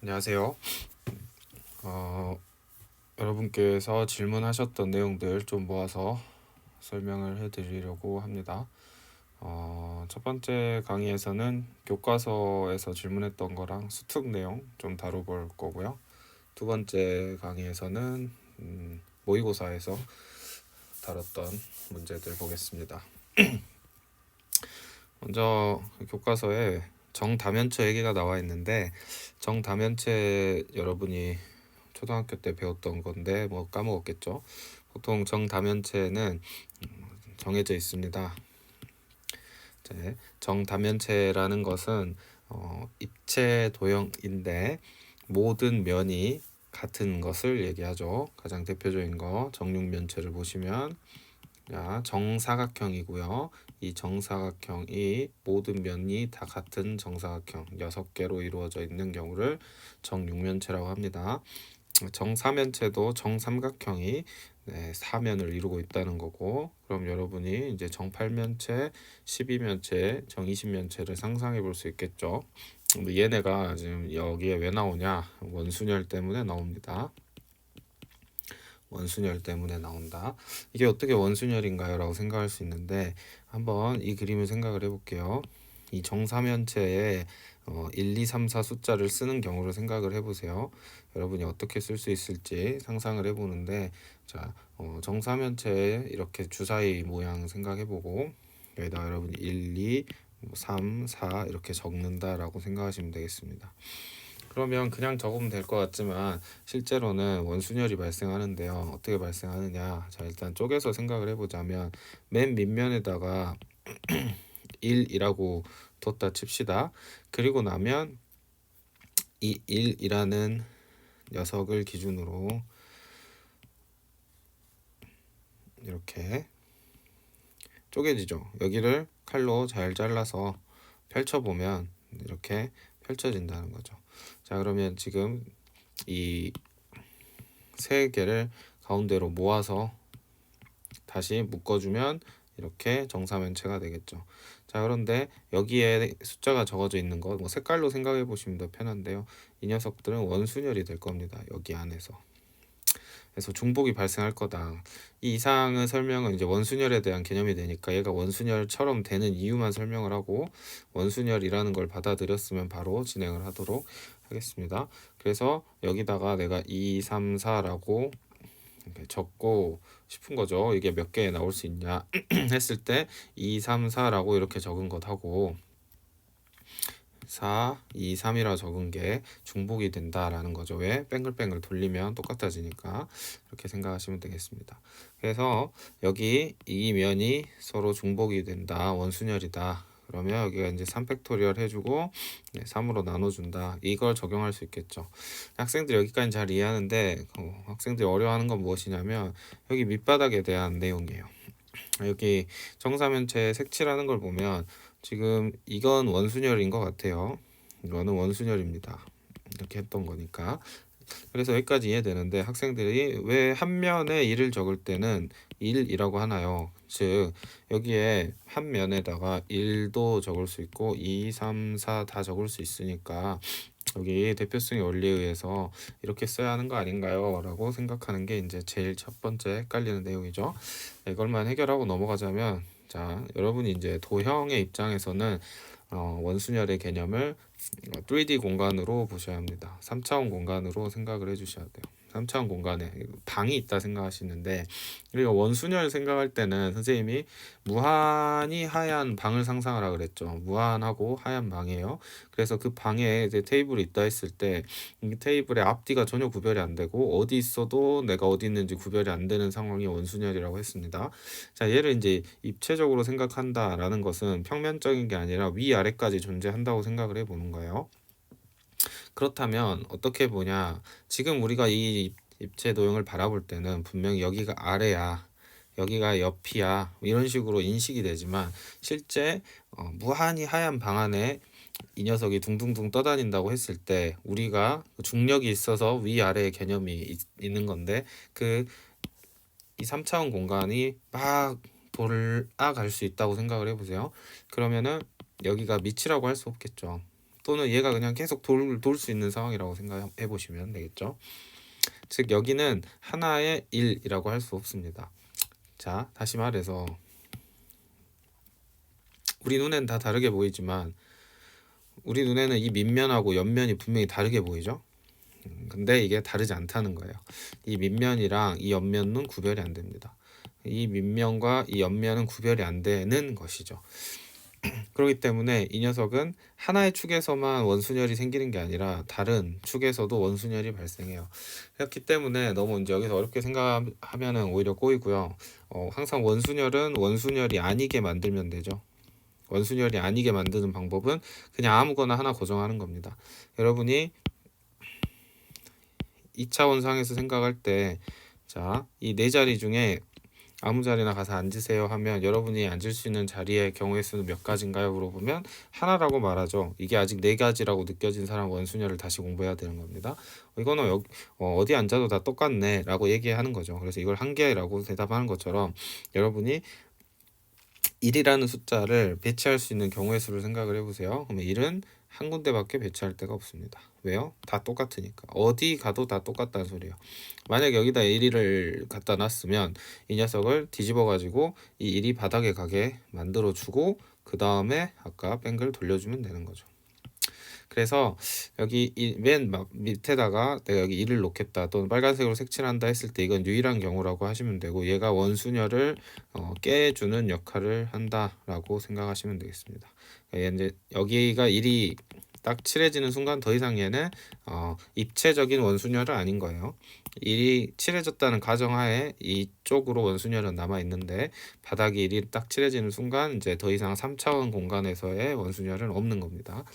안녕하세요. 여러분께서 질문하셨던 내용들 좀 모아서 설명을 해드리려고 합니다. 첫 번째 강의에서는 교과서에서 질문했던 거랑 수특 내용 좀 다뤄볼 거고요. 두 번째 강의에서는 모의고사에서 다뤘던 문제들 보겠습니다. 먼저 교과서에 정다면체 얘기가 나와 있는데, 정다면체 여러분이 초등학교 때 배웠던 건데 뭐 까먹었겠죠. 보통 정다면체는 정해져 있습니다. 정다면체라는 것은 입체 도형인데 모든 면이 같은 것을 얘기하죠. 가장 대표적인 거 정육면체를 보시면 정사각형이고요. 이 정사각형이 모든 면이 다 같은 정사각형 6개로 이루어져 있는 경우를 정육면체라고 합니다. 정사면체도 정삼각형이 사면을 이루고 있다는 거고, 그럼 여러분이 이제 정팔면체, 12면체, 정이십면체를 상상해 볼 수 있겠죠. 근데 얘네가 지금 여기에 왜 나오냐? 원순열 때문에 나옵니다. 원순열 때문에 나온다. 이게 어떻게 원순열인가요? 라고 생각할 수 있는데, 한번 이 그림을 생각을 해볼게요. 이 정사면체에 1, 2, 3, 4 숫자를 쓰는 경우를 생각을 해보세요. 여러분이 어떻게 쓸 수 있을지 상상을 해보는데, 정사면체에 이렇게 주사위 모양 생각해보고, 여기다 여러분이 1, 2, 3, 4 이렇게 적는다라고 생각하시면 되겠습니다. 그러면 그냥 적으면 될 것 같지만 실제로는 원순열이 발생하는데요. 어떻게 발생하느냐? 자, 일단 쪼개서 생각을 해보자면 맨 밑면에다가 1이라고 뒀다 칩시다. 그리고 나면 이 1이라는 녀석을 기준으로 이렇게 쪼개지죠. 여기를 칼로 잘 잘라서 펼쳐보면 이렇게 펼쳐진다는 거죠. 자, 그러면 지금 이 세 개를 가운데로 모아서 다시 묶어주면 이렇게 정사면체가 되겠죠. 자, 그런데 여기에 숫자가 적어져 있는 것, 뭐 색깔로 생각해 보시면 더 편한데요. 이 녀석들은 원순열이 될 겁니다. 여기 안에서. 그래서 중복이 발생할 거다. 이 이상의 설명은 이제 원순열에 대한 개념이 되니까 얘가 원순열처럼 되는 이유만 설명을 하고 원순열이라는 걸 받아들였으면 바로 진행을 하도록 하겠습니다. 그래서 여기다가 내가 2, 3, 4라고 적고 싶은 거죠. 이게 몇 개 나올 수 있냐 했을 때 2, 3, 4라고 이렇게 적은 것하고 4, 2, 3이라 적은 게 중복이 된다라는 거죠. 왜? 뱅글뱅글 돌리면 똑같아지니까 이렇게 생각하시면 되겠습니다. 그래서 여기 이 면이 서로 중복이 된다. 원순열이다. 그러면 여기가 이제 3팩토리얼 해주고 3으로 나눠준다. 이걸 적용할 수 있겠죠. 학생들이 여기까지 잘 이해하는데 학생들이 어려워하는 건 무엇이냐면 여기 밑바닥에 대한 내용이에요. 여기 정사면체 색칠하는 걸 보면 지금 이건 원순열인 것 같아요. 이거는 원순열입니다. 이렇게 했던 거니까. 그래서 여기까지 이해되는데 학생들이 왜 한 면에 1을 적을 때는 1이라고 하나요? 즉 여기에 한 면에다가 1도 적을 수 있고 2, 3, 4 다 적을 수 있으니까 여기 대표성의 원리에 의해서 이렇게 써야 하는 거 아닌가요? 라고 생각하는 게 이제 제일 첫 번째 헷갈리는 내용이죠. 이걸만 해결하고 넘어가자면 자, 여러분이 이제 도형의 입장에서는 원순열의 개념을 3D 공간으로 보셔야 합니다. 3차원 공간으로 생각을 해주셔야 돼요. 3차원 공간에 방이 있다 생각하시는데 우리가 원순열 생각할 때는 선생님이 무한히 하얀 방을 상상하라 그랬죠. 무한하고 하얀 방이에요. 그래서 그 방에 이제 테이블이 있다 했을 때 이 테이블의 앞뒤가 전혀 구별이 안 되고 어디 있어도 내가 어디 있는지 구별이 안 되는 상황이 원순열이라고 했습니다. 자, 얘를 이제 입체적으로 생각한다라는 것은 평면적인 게 아니라 위아래까지 존재한다고 생각을 해보는 거예요. 그렇다면 어떻게 보냐? 지금 우리가 이 입체 도형을 바라볼 때는 분명히 여기가 아래야, 여기가 옆이야 이런 식으로 인식이 되지만 실제 무한히 하얀 방 안에 이 녀석이 둥둥둥 떠다닌다고 했을 때 우리가 중력이 있어서 위아래의 개념이 있는 건데 그 이 3차원 공간이 막 돌아갈 수 있다고 생각을 해보세요. 그러면은 여기가 밑이라고 할 수 없겠죠. 또는 얘가 그냥 계속 돌 수 있는 상황이라고 생각해 보시면 되겠죠. 즉 여기는 하나의 1이라고 할 수 없습니다. 자, 다시 말해서 우리 눈엔 다 다르게 보이지만 우리 눈에는 이 밑면하고 옆면이 분명히 다르게 보이죠. 근데 이게 다르지 않다는 거예요. 이 밑면이랑 이 옆면은 구별이 안 됩니다. 이 밑면과 이 옆면은 구별이 안 되는 것이죠. 그렇기 때문에 이 녀석은 하나의 축에서만 원순열이 생기는 게 아니라 다른 축에서도 원순열이 발생해요. 그렇기 때문에 너무 이제 여기서 어렵게 생각하면은 오히려 꼬이고요. 항상 원순열은 원순열이 아니게 만들면 되죠. 원순열이 아니게 만드는 방법은 그냥 아무거나 하나 고정하는 겁니다. 여러분이 2차 원상에서 생각할 때, 자, 이 네 자리 중에 아무 자리나 가서 앉으세요 하면 여러분이 앉을 수 있는 자리의 경우의 수는 몇 가지인가요? 물어보면 하나라고 말하죠. 이게 아직 네 가지라고 느껴진 사람 원순열을 다시 공부해야 되는 겁니다. 이거는 어디 앉아도 다 똑같네 라고 얘기하는 거죠. 그래서 이걸 한 개라고 대답하는 것처럼 여러분이 1이라는 숫자를 배치할 수 있는 경우의 수를 생각을 해보세요. 그러면 1은 한 군데밖에 배치할 데가 없습니다. 왜요? 다 똑같으니까. 어디 가도 다 똑같다는 소리예요. 만약 여기다 1을 갖다 놨으면 이 녀석을 뒤집어 가지고 이 1이 바닥에 가게 만들어 주고 그 다음에 아까 뱅글 돌려주면 되는 거죠. 그래서 여기 맨 밑에다가 내가 여기 1을 놓겠다 또는 빨간색으로 색칠한다 했을 때 이건 유일한 경우라고 하시면 되고 얘가 원순열을 깨주는 역할을 한다라고 생각하시면 되겠습니다. 이제 여기가 1이 딱 칠해지는 순간 더 이상 얘는 입체적인 원순열은 아닌 거예요. 1이 칠해졌다는 가정하에 이쪽으로 원순열은 남아 있는데 바닥이 1이 딱 칠해지는 순간 이제 더 이상 3차원 공간에서의 원순열은 없는 겁니다.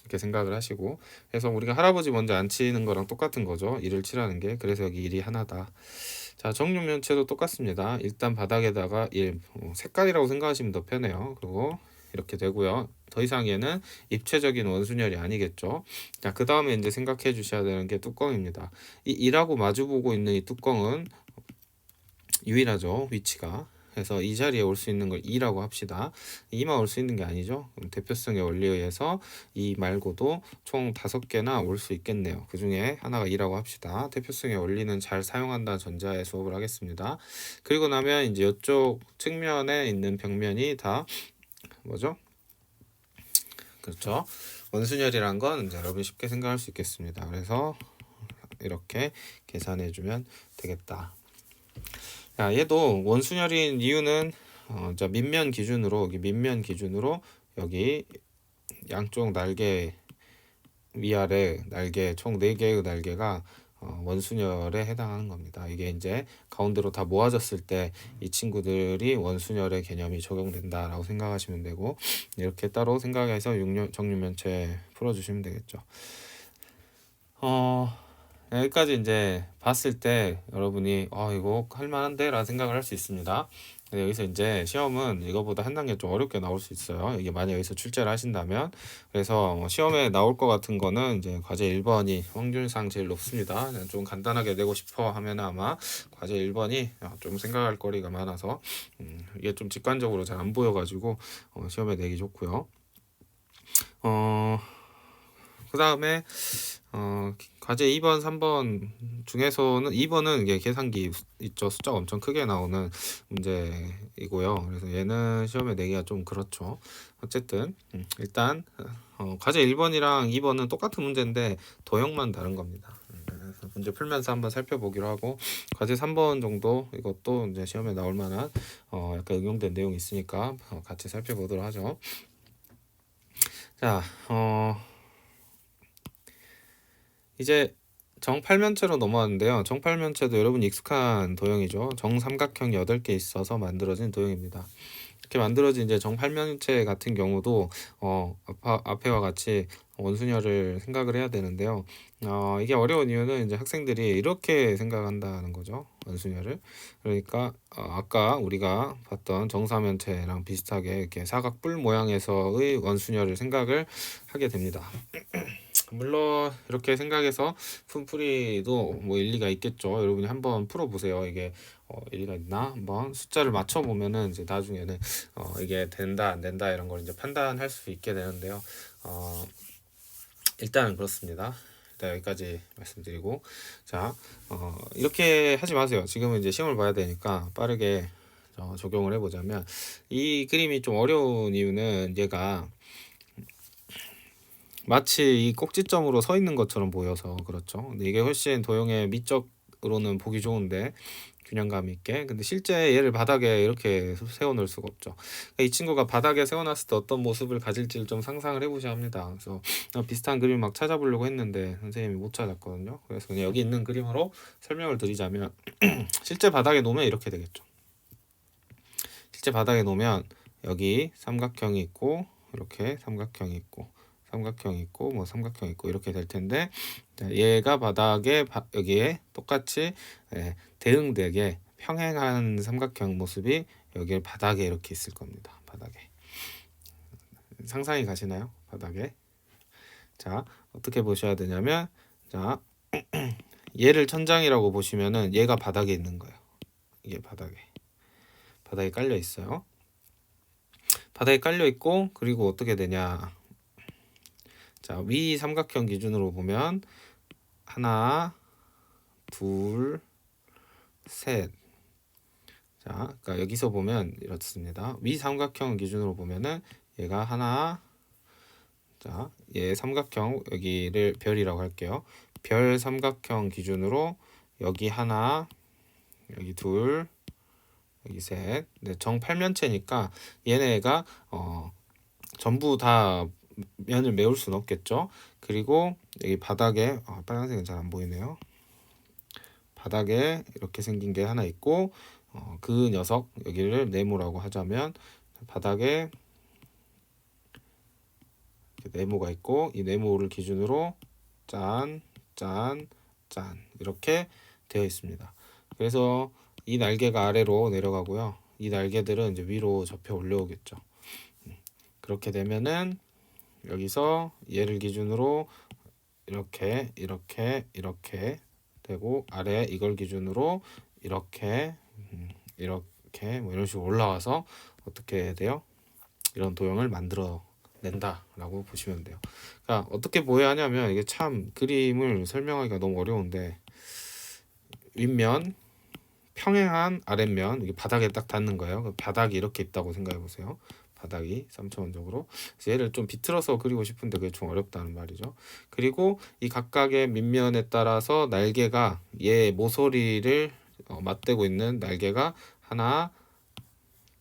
이렇게 생각을 하시고 그래서 우리가 할아버지 먼저 안 치는 거랑 똑같은 거죠. 1을 칠하는 게. 그래서 여기 1이 하나다. 자, 정육면체도 똑같습니다. 일단 바닥에다가 1 색깔이라고 생각하시면 더 편해요. 그리고 이렇게 되고요. 더 이상 얘는 입체적인 원순열이 아니겠죠. 자, 그 다음에 이제 생각해 주셔야 되는 게 뚜껑입니다. 이 1하고 마주보고 있는 이 뚜껑은 유일하죠. 위치가. 그래서 이 자리에 올 수 있는 걸 2라고 합시다. 2만 올 수 있는 게 아니죠. 그럼 대표성의 원리에 의해서 2 말고도 총 5개나 올 수 있겠네요. 그 중에 하나가 2라고 합시다. 대표성의 원리는 잘 사용한다는 전자의 수업을 하겠습니다. 그리고 나면 이제 이쪽 측면에 있는 벽면이 다 뭐죠? 그렇죠. 원순열이란 건 이제 여러분이 쉽게 생각할 수 있겠습니다. 그래서 이렇게 계산해 주면 되겠다. 자, 얘도 원순열인 이유는 자, 밑면 기준으로 여기 양쪽 날개 위아래 날개 총 4개의 날개가 원순열에 해당하는 겁니다. 이게 이제 가운데로 다 모아졌을 때 이 친구들이 원순열의 개념이 적용된다라고 생각하시면 되고 이렇게 따로 생각해서 정육면체 풀어주시면 되겠죠. 여기까지 이제 봤을 때 여러분이 이거 할만한데 라는 생각을 할 수 있습니다. 근데 여기서 이제 시험은 이거보다 한 단계 좀 어렵게 나올 수 있어요. 이게 만약 여기서 출제를 하신다면. 그래서 시험에 나올 것 같은 거는 이제 과제 1번이 확률상 제일 높습니다. 좀 간단하게 내고 싶어 하면 아마 과제 1번이 좀 생각할 거리가 많아서 이게 좀 직관적으로 잘 안 보여가지고 시험에 내기 좋고요. 그 다음에 과제 2번, 3번 중에서는 2번은 이게 계산기 있죠. 숫자가 엄청 크게 나오는 문제이고요. 그래서 얘는 시험에 내기가 좀 그렇죠. 어쨌든 일단 과제 1번이랑 2번은 똑같은 문제인데 도형만 다른 겁니다. 그래서 문제 풀면서 한번 살펴보기로 하고 과제 3번 정도 이것도 이제 시험에 나올 만한 약간 응용된 내용이 있으니까 같이 살펴보도록 하죠. 자, 이제 정팔면체로 넘어왔는데요. 정팔면체도 여러분 익숙한 도형이죠. 정삼각형이 8개 있어서 만들어진 도형입니다. 이렇게 만들어진 이제 정팔면체 같은 경우도 앞에와 같이 원순열을 생각을 해야 되는데요. 이게 어려운 이유는 이제 학생들이 이렇게 생각한다는 거죠. 원순열을. 그러니까 아까 우리가 봤던 정사면체랑 비슷하게 이렇게 사각뿔 모양에서의 원순열을 생각을 하게 됩니다. 물론 이렇게 생각해서 품풀이도 뭐 일리가 있겠죠. 여러분이 한번 풀어보세요. 이게 일리가 있나? 한번 숫자를 맞춰보면은 이제 나중에는 이게 된다 안 된다 이런 걸 이제 판단할 수 있게 되는데요. 일단은 그렇습니다. 일단 여기까지 말씀드리고, 자, 이렇게 하지 마세요. 지금은 이제 시험을 봐야 되니까 빠르게 적용을 해보자면, 이 그림이 좀 어려운 이유는 얘가 마치 이 꼭지점으로 서 있는 것처럼 보여서 그렇죠. 근데 이게 훨씬 도형의 미적으로는 보기 좋은데 균형감 있게. 근데 실제 얘를 바닥에 이렇게 세워 놓을 수가 없죠. 그러니까 이 친구가 바닥에 세워놨을 때 어떤 모습을 가질지를 좀 상상을 해보셔야 합니다. 그래서 비슷한 그림 막 찾아보려고 했는데 선생님이 못 찾았거든요. 그래서 그냥 여기 있는 그림으로 설명을 드리자면 실제 바닥에 놓으면 이렇게 되겠죠. 실제 바닥에 놓으면 여기 삼각형이 있고 이렇게 삼각형이 있고 삼각형이 있고 뭐 삼각형이 있고 이렇게 될 텐데, 자, 얘가 바닥에 여기에 똑같이 대응되게 평행한 삼각형 모습이 여기 바닥에 이렇게 있을 겁니다. 바닥에 상상이 가시나요? 바닥에. 자, 어떻게 보셔야 되냐면, 자, 얘를 천장이라고 보시면은 얘가 바닥에 있는 거예요. 이게 바닥에 깔려 있어요. 바닥에 깔려 있고, 그리고 어떻게 되냐? 자, 위 삼각형 기준으로 보면 하나, 둘, 셋. 자, 그러니까 여기서 보면 이렇습니다. 위 삼각형 기준으로 보면은 얘가 하나, 자, 얘 삼각형 여기를 별이라고 할게요. 별 삼각형 기준으로 여기 하나, 여기 둘, 여기 셋. 네, 정팔면체니까 얘네가 전부 다 면을 메울 수는 없겠죠. 그리고 여기 바닥에 빨간색은 잘 안 보이네요. 바닥에 이렇게 생긴 게 하나 있고, 그 녀석 여기를 네모라고 하자면 바닥에 네모가 있고, 이 네모를 기준으로 짠, 짠, 짠 이렇게 되어 있습니다. 그래서 이 날개가 아래로 내려가고요. 이 날개들은 이제 위로 접혀 올려오겠죠. 그렇게 되면은 여기서 얘를 기준으로 이렇게 되고, 아래 이걸 기준으로 이렇게 이렇게 뭐 이런 식으로 올라와서 어떻게 해야 돼요? 이런 도형을 만들어 낸다라고 보시면 돼요. 그러니까 어떻게 보여야 하냐면, 이게 참 그림을 설명하기가 너무 어려운데, 윗면 평행한 아랫면, 이게 바닥에 딱 닿는 거예요. 그 바닥이 이렇게 있다고 생각해 보세요. 바닥이 3차원적으로. 그래서 얘를 좀 비틀어서 그리고 싶은데 그게 좀 어렵다는 말이죠. 그리고 이 각각의 밑면에 따라서 날개가 얘 모서리를 맞대고 있는 날개가 하나,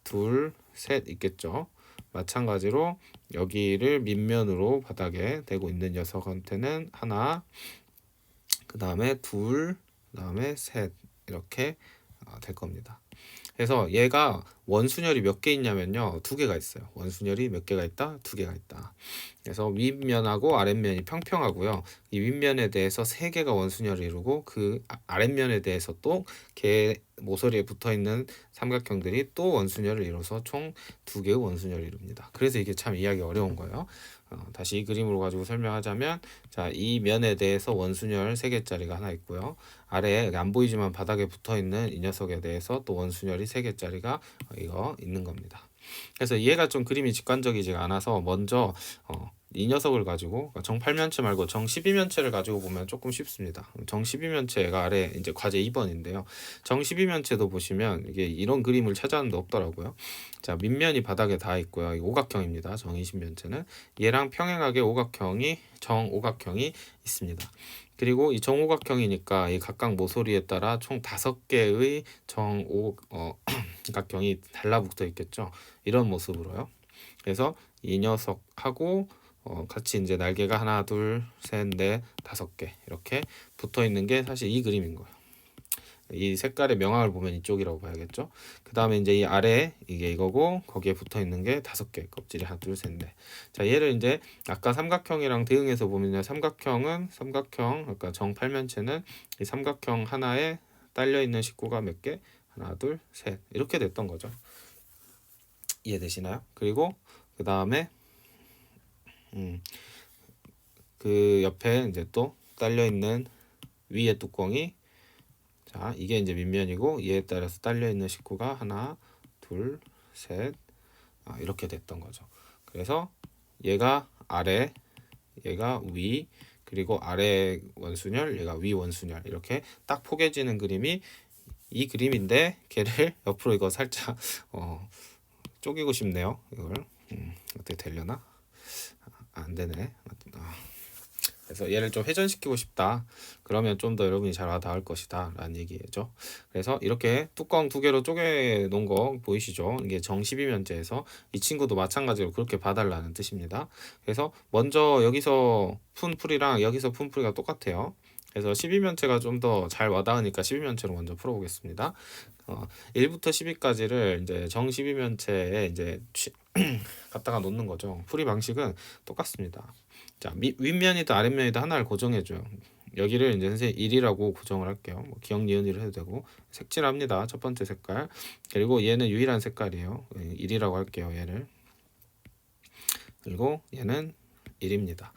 둘, 셋 있겠죠. 마찬가지로 여기를 밑면으로 바닥에 대고 있는 녀석한테는 하나, 그 다음에 둘, 그 다음에 셋 이렇게 될 겁니다. 그래서 얘가 원순열이 몇 개 있냐면요, 두 개가 있어요. 원순열이 몇 개가 있다? 두 개가 있다. 그래서 윗면하고 아랫면이 평평하고요. 이 윗면에 대해서 세 개가 원순열을 이루고, 그 아랫면에 대해서 또 걔 모서리에 붙어 있는 삼각형들이 또 원순열을 이뤄서 총 두 개의 원순열을 이룹니다. 그래서 이게 참 이해하기 어려운 거예요. 다시 이 그림으로 가지고 설명하자면, 자, 이 면에 대해서 원순열 3개짜리가 하나 있고요. 아래에 안 보이지만 바닥에 붙어 있는 이 녀석에 대해서 또 원순열이 3개짜리가 이거 있는 겁니다. 그래서 얘가 좀 그림이 직관적이지가 않아서 먼저 이 녀석을 가지고, 정팔면체 말고 정12면체를 가지고 보면 조금 쉽습니다. 정12면체가 아래 이제 과제 2번인데요. 정12면체도 보시면 이게 이런 그림을 찾았는데 없더라고요. 자, 밑면이 바닥에 닿아 있고요. 이 오각형입니다. 정20면체는 얘랑 평행하게 정오각형이 있습니다. 그리고 이 정오각형이니까 이 각각 모서리에 따라 총 5개의 정오각형이 달라붙어 있겠죠. 이런 모습으로요. 그래서 이 녀석하고 같이 이제 날개가 하나, 둘, 셋, 넷, 5개 이렇게 붙어 있는 게 사실 이 그림인 거예요. 이 색깔의 명암을 보면 이쪽이라고 봐야겠죠. 그 다음에 이제 이 아래 이게 이거고, 거기에 붙어 있는 게 5개 껍질이 하나, 둘, 셋, 넷. 자, 얘를 이제 아까 삼각형이랑 대응해서 보면요, 삼각형 아까 정팔면체는 이 삼각형 하나에 딸려 있는 식구가 몇 개? 하나, 둘, 셋 이렇게 됐던 거죠. 이해되시나요? 그리고 그 다음에 그 옆에 이제 또 딸려 있는 위에 뚜껑이, 자, 이게 이제 밑면이고, 이에 따라서 딸려 있는 식구가 하나, 둘, 셋 이렇게 됐던 거죠. 그래서 얘가 아래, 얘가 위, 그리고 아래 원순열, 얘가 위 원순열, 이렇게 딱 포개지는 그림이 이 그림인데 걔를 옆으로 이거 살짝 쪼개고 싶네요. 이걸 어떻게 되려나? 안 되네. 그래서 얘를 좀 회전시키고 싶다. 그러면 좀 더 여러분이 잘 와닿을 것이다 라는 얘기죠. 그래서 이렇게 뚜껑 두 개로 쪼개 놓은 거 보이시죠? 이게 정 12면체에서 이 친구도 마찬가지로 그렇게 봐달라는 뜻입니다. 그래서 먼저 여기서 푼 풀이랑 여기서 푼 풀이가 똑같아요. 그래서 12면체가 좀 더 잘 와닿으니까 12면체로 먼저 풀어보겠습니다. 1부터 12까지를 이제 정 12면체에 이제 갖다가 놓는 거죠. 풀이 방식은 똑같습니다. 자, 윗면이든 아랫면이든 하나를 고정해줘요. 여기를 이제 선생님 1이라고 고정을 할게요. 뭐 기억 니은이를 해도 되고 색칠합니다. 첫 번째 색깔. 그리고 얘는 유일한 색깔이에요. 1이라고 할게요. 얘를. 그리고 얘는 1입니다.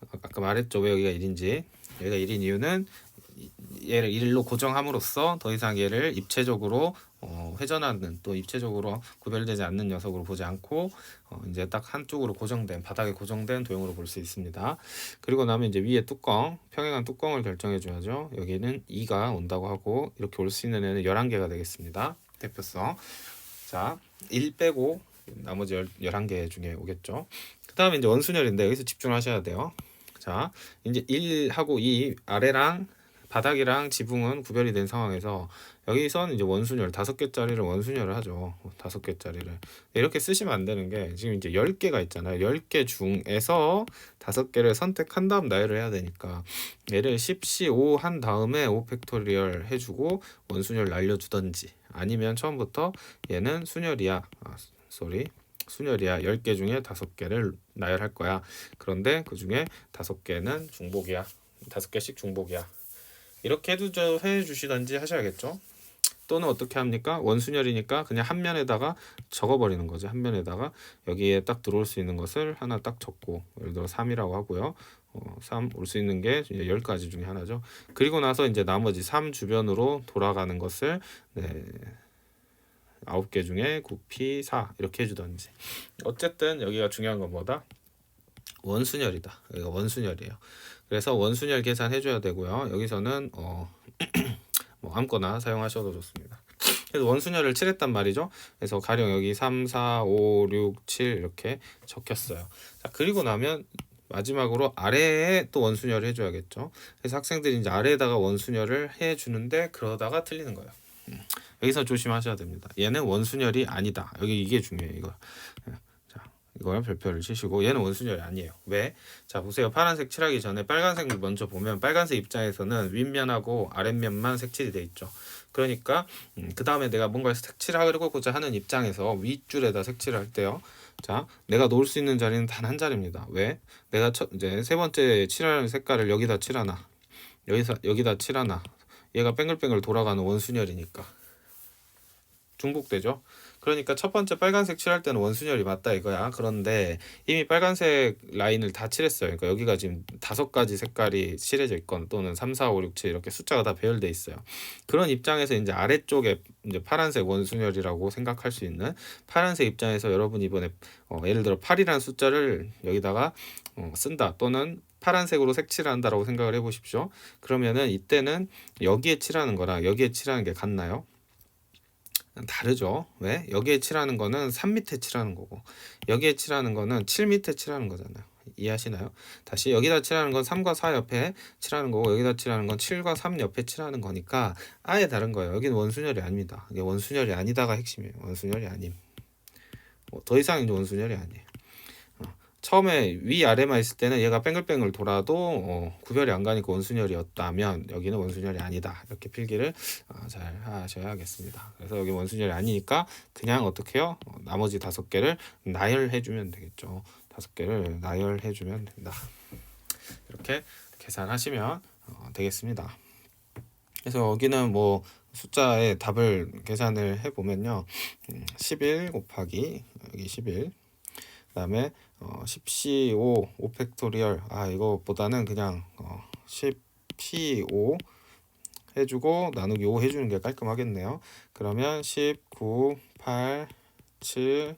아까 말했죠. 왜 여기가 1인지. 여기가 1인 이유는 얘를 1로 고정함으로써 더 이상 얘를 입체적으로 회전하는, 또 입체적으로 구별되지 않는 녀석으로 보지 않고 이제 딱 한쪽으로 고정된, 바닥에 고정된 도형으로 볼 수 있습니다. 그리고 나면 이제 위에 뚜껑, 평행한 뚜껑을 결정해 줘야죠. 여기는 2가 온다고 하고 이렇게 올 수 있는 애는 11개가 되겠습니다. 대표성. 자, 1 빼고 나머지 11개 중에 오겠죠. 그 다음에 이제 원순열인데 여기서 집중하셔야 돼요. 자, 이제 1하고 2 아래랑 바닥이랑 지붕은 구별이 된 상황에서 여기선 이제 원순열 5개짜리를 원순열을 하죠. 5개짜리를 이렇게 쓰시면 안 되는 게, 지금 이제 10개가 있잖아요. 10개 중에서 5개를 선택한 다음 나열을 해야 되니까 얘를 10C5 한 다음에 5팩토리얼 해주고 원순열 날려주던지, 아니면 처음부터 얘는 순열이야, 순열이야, 10개 중에 5개를 나열할 거야. 그런데 그 중에 5개는 중복이야. 5개씩 중복이야. 이렇게 해주시던지 하셔야겠죠. 또는 어떻게 합니까? 원순열이니까 그냥 한 면에다가 적어버리는 거죠. 한 면에다가 여기에 딱 들어올 수 있는 것을 하나 딱 적고, 예를 들어 3이라고 하고요. 3 올 수 있는 게 10가지 중에 하나죠. 그리고 나서 이제 나머지 3 주변으로 돌아가는 것을 9개 중에 9P4 이렇게 해주던지. 어쨌든 여기가 중요한 건 뭐다? 원순열이다. 여기가 원순열이에요. 그래서 원순열 계산해줘야 되고요. 여기서는 뭐 아무거나 사용하셔도 좋습니다. 그래서 원순열을 칠했단 말이죠. 그래서 가령 여기 3, 4, 5, 6, 7 이렇게 적혔어요. 자, 그리고 나면 마지막으로 아래에 또 원순열을 해줘야겠죠. 그래서 학생들이 이제 아래에다가 원순열을 해주는데 그러다가 틀리는 거예요. 여기서 조심하셔야 됩니다. 얘는 원순열이 아니다. 여기 이게 중요해요. 이거. 이걸 별표를 치시고, 얘는 원순열이 아니에요. 왜? 자, 보세요. 파란색 칠하기 전에 빨간색을 먼저 보면 빨간색 입장에서는 윗면하고 아랫면만 색칠이 돼 있죠. 그러니까 그 다음에 내가 뭔가를 색칠하고자 하는 입장에서 윗줄에다 색칠을 할 때요. 자, 내가 놓을 수 있는 자리는 단 한 자리입니다. 왜? 내가 이제 세 번째 칠하는 색깔을 여기다 칠하나, 여기다 칠하나, 얘가 뱅글뱅글 돌아가는 원순열이니까 중복되죠. 그러니까 첫 번째 빨간색 칠할 때는 원순열이 맞다 이거야. 그런데 이미 빨간색 라인을 다 칠했어요. 그러니까 여기가 지금 5가지 색깔이 칠해져 있건, 또는 3, 4, 5, 6, 7 이렇게 숫자가 다 배열돼 있어요. 그런 입장에서 이제 아래쪽에 이제 파란색 원순열이라고 생각할 수 있는, 파란색 입장에서 여러분 이번에 예를 들어 8이라는 숫자를 여기다가 쓴다, 또는 파란색으로 색칠한다라고 생각을 해보십시오. 그러면은 이때는 여기에 칠하는 거랑 여기에 칠하는 게 같나요? 다르죠. 왜? 여기에 칠하는 거는 3 밑에 칠하는 거고, 여기에 칠하는 거는 7 밑에 칠하는 거잖아요. 이해하시나요? 다시 여기다 칠하는 건 3과 4 옆에 칠하는 거고, 여기다 칠하는 건 7과 3 옆에 칠하는 거니까 아예 다른 거예요. 여기는 원순열이 아닙니다. 이게 원순열이 아니다가 핵심이에요. 원순열이 아님. 더 이상 이제 원순열이 아니에요. 처음에 위아래만 있을 때는 얘가 뱅글뱅글 돌아도 구별이 안 가니까 원순열이었다면 여기는 원순열이 아니다, 이렇게 필기를 잘 하셔야겠습니다. 그래서 여기 원순열이 아니니까 그냥 어떻게 해요? 나머지 5개를 나열해주면 되겠죠. 5개를 나열해주면 된다. 이렇게 계산하시면 되겠습니다. 그래서 여기는 뭐 숫자의 답을 계산을 해보면요, 11 곱하기 여기 11, 그 다음에 10C5 5팩토리얼, 이거보다는 그냥 10P5 해주고 나누기 5 해주는 게 깔끔하겠네요. 그러면 19, 8, 7,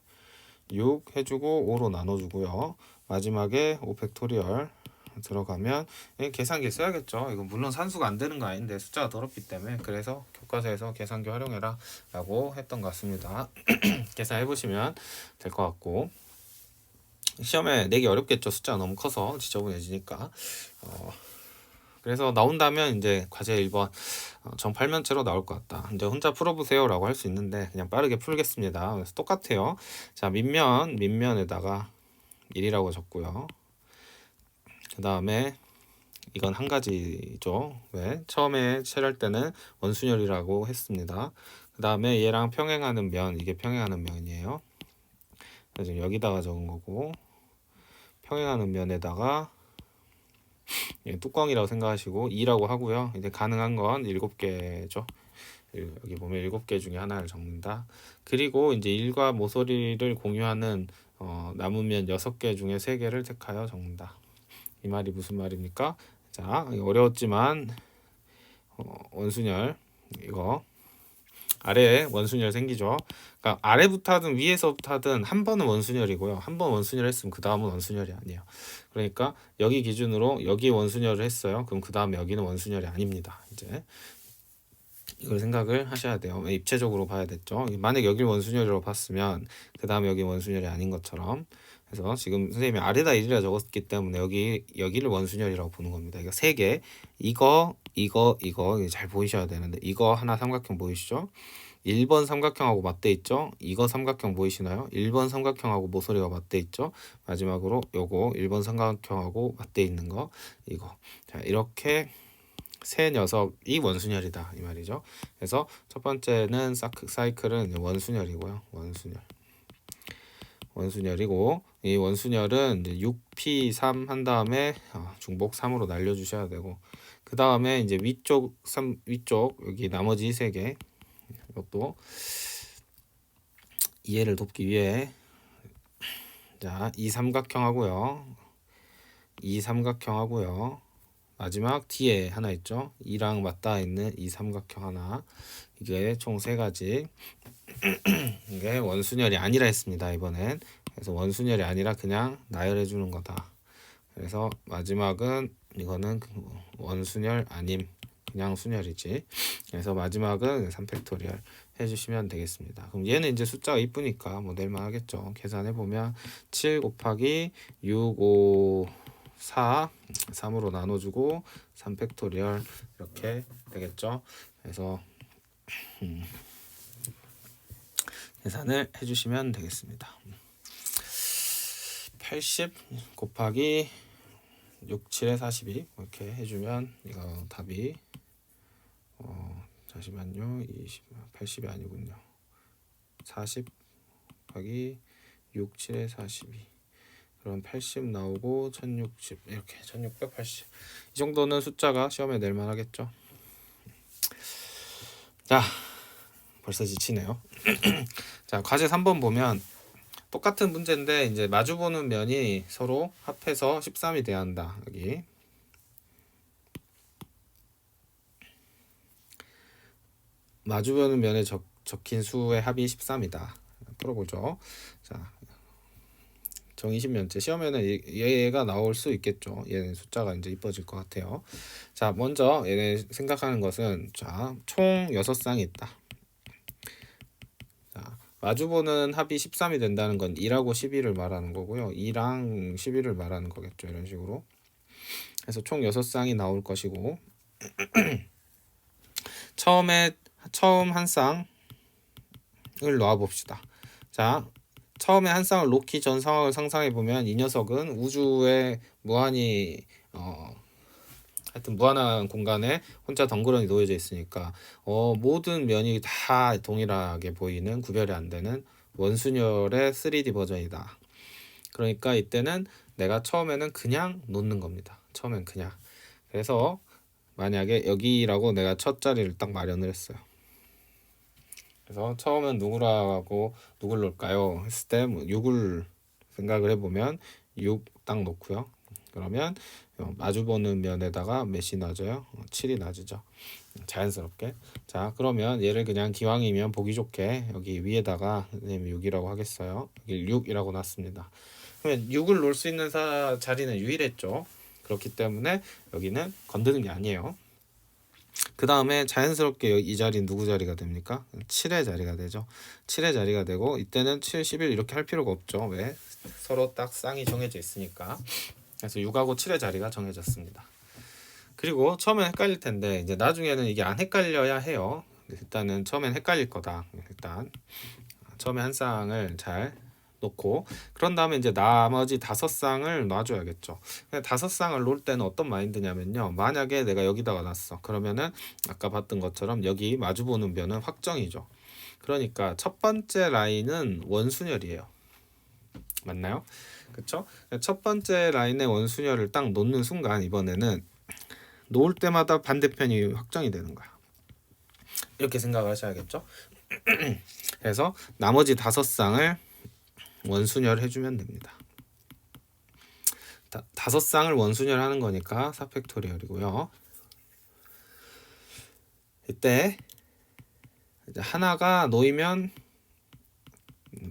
6 해주고 5로 나눠주고요. 마지막에 5팩토리얼 들어가면 계산기 써야겠죠. 이거 물론 산수가 안 되는 거 아닌데 숫자가 더럽기 때문에 그래서 교과서에서 계산기 활용해라 라고 했던 것 같습니다. 계산해 보시면 될 것 같고 시험에 내기 어렵겠죠. 숫자가 너무 커서 지저분해지니까. 그래서 나온다면 이제 과제 1번 정팔면체로 나올 것 같다. 이제 혼자 풀어보세요 라고 할 수 있는데 그냥 빠르게 풀겠습니다. 그래서 똑같아요. 자, 밑면에다가 1이라고 적고요. 그 다음에 이건 한 가지죠. 왜? 처음에 칠할 때는 원순열이라고 했습니다. 그 다음에 얘랑 평행하는 면, 이게 평행하는 면이에요. 그래서 여기다가 적은 거고 평행하는 면에다가 뚜껑이라고 생각하시고 2라고 하고요. 이제 가능한 건 7개죠. 여기 보면 7개 중에 하나를 적는다. 그리고 이제 1과 모서리를 공유하는 남으면 6개 중에 3개를 택하여 적는다. 이 말이 무슨 말입니까? 자, 어려웠지만 원순열 이거 아래에 원순열 생기죠. 그러니까 아래부터 하든 위에서부터 하든 한 번은 원순열이고요. 한 번 원순열 했으면 그 다음은 원순열이 아니에요. 그러니까 여기 기준으로 여기 원순열을 했어요. 그럼 그 다음에 여기는 원순열이 아닙니다. 이제 이걸 생각을 하셔야 돼요. 입체적으로 봐야 됐죠. 만약 여기를 원순열이라고 봤으면 그 다음에 여기 원순열이 아닌 것처럼. 그래서 지금 선생님이 아래다 1이라 적었기 때문에 여기를 원순열이라고 보는 겁니다. 이거 3개, 이거 잘 보이셔야 되는데 이거 하나 삼각형 보이시죠? 1번 삼각형하고 맞대 있죠? 이거 삼각형 보이시나요? 1번 삼각형하고 모서리가 맞대 있죠? 마지막으로 요거 1번 삼각형하고 맞대 있는 거 이거. 자, 이렇게 세 녀석이 원순열이다 이 말이죠. 그래서 첫 번째는 사이클은 원순열이고요. 원순열이고 이 원순열은 이제 6p3 한 다음에 중복 3으로 날려주셔야 되고 그 다음에 이제 위쪽 여기 나머지 3개 이것도 이해를 돕기 위해 자, 이 삼각형하고요. 마지막 뒤에 하나 있죠. 이랑 맞닿아 있는 이 삼각형 하나. 이게 총 3가지. 이게 원순열이 아니라 했습니다. 이번엔. 그래서 원순열이 아니라 그냥 나열해 주는 거다. 그래서 마지막은 이거는 원순열 아님 그냥 순열이지. 그래서 마지막은 3팩토리얼 해주시면 되겠습니다. 그럼 얘는 이제 숫자가 이쁘니까 뭐 낼만 하겠죠. 계산해 보면 7 곱하기 6, 5, 4, 3으로 나눠주고 3팩토리얼 이렇게 되겠죠. 그래서 계산을 해주시면 되겠습니다. 80 곱하기 6, 7에 42 이렇게 해주면 이거 답이 잠시만요. 80이 아니군요. 40 곱하기 6, 7에 42 그럼 80 나오고 1060 이렇게 1680 이 정도는 숫자가 시험에 낼만 하겠죠. 자, 벌써 지치네요. 자, 과제 3번 보면 똑같은 문제인데 이제 마주보는 면이 서로 합해서 13이 돼야 한다. 여기 마주보는 면에 적힌 수의 합이 13이다. 풀어보죠. 자, 정의신면체 시험에는 얘가 나올 수 있겠죠. 얘는 숫자가 이제 이뻐질 것 같아요. 자, 먼저 얘네 생각하는 것은 자, 총 6쌍이 있다. 자, 마주보는 합이 13이 된다는 건 2라고 12를 말하는 거고요. 2랑 11을 말하는 거겠죠. 이런 식으로. 그래서 총 6쌍이 나올 것이고 처음 한 쌍을 놓아 봅시다. 자, 처음에 한 쌍을 놓기 전 상황을 상상해 보면 이 녀석은 우주에 무한히 하여튼 무한한 공간에 혼자 덩그러니 놓여져 있으니까 모든 면이 다 동일하게 보이는 구별이 안 되는 원순열의 3D 버전이다. 그러니까 이때는 내가 처음에는 그냥 놓는 겁니다. 처음엔 그냥. 그래서 만약에 여기라고 내가 첫 자리를 딱 마련을 했어요. 그래서 처음엔 누구라고 누굴 놓을까요? 했을 때 6을 생각을 해보면 6 딱 놓고요. 그러면 마주보는 면에다가 몇이 놔져요? 7이 놔지죠. 자연스럽게. 자, 그러면 얘를 그냥 기왕이면 보기 좋게 여기 위에다가 6이라고 하겠어요. 여기 6이라고 놨습니다. 그러면 6을 놓을 수 있는 자리는 유일했죠. 그렇기 때문에 여기는 건드는 게 아니에요. 그 다음에 자연스럽게 이 자리 누구 자리가 됩니까? 7의 자리가 되죠. 7의 자리가 되고 이때는 7, 11 이렇게 할 필요가 없죠. 왜? 서로 딱 쌍이 정해져 있으니까. 그래서 6하고 7의 자리가 정해졌습니다. 그리고 처음엔 헷갈릴 텐데 이제 나중에는 이게 안 헷갈려야 해요. 일단은 처음엔 헷갈릴 거다. 일단 처음에 한 쌍을 잘 놓고 그런 다음에 이제 나머지 5쌍을 놔줘야겠죠. 5쌍을 놓을 때는 어떤 마인드냐면요. 만약에 내가 여기다가 놨어. 그러면은 아까 봤던 것처럼 여기 마주보는 변은 확정이죠. 그러니까 첫 번째 라인은 원순열이에요. 맞나요? 그쵸? 첫 번째 라인의 원순열을 딱 놓는 순간 이번에는 놓을 때마다 반대편이 확정이 되는 거야. 이렇게 생각을 하셔야겠죠? 그래서 나머지 5쌍을 원순열 해주면 됩니다. 5쌍을 원순열 하는 거니까 4팩토리얼이고요. 이때 이제 하나가 놓이면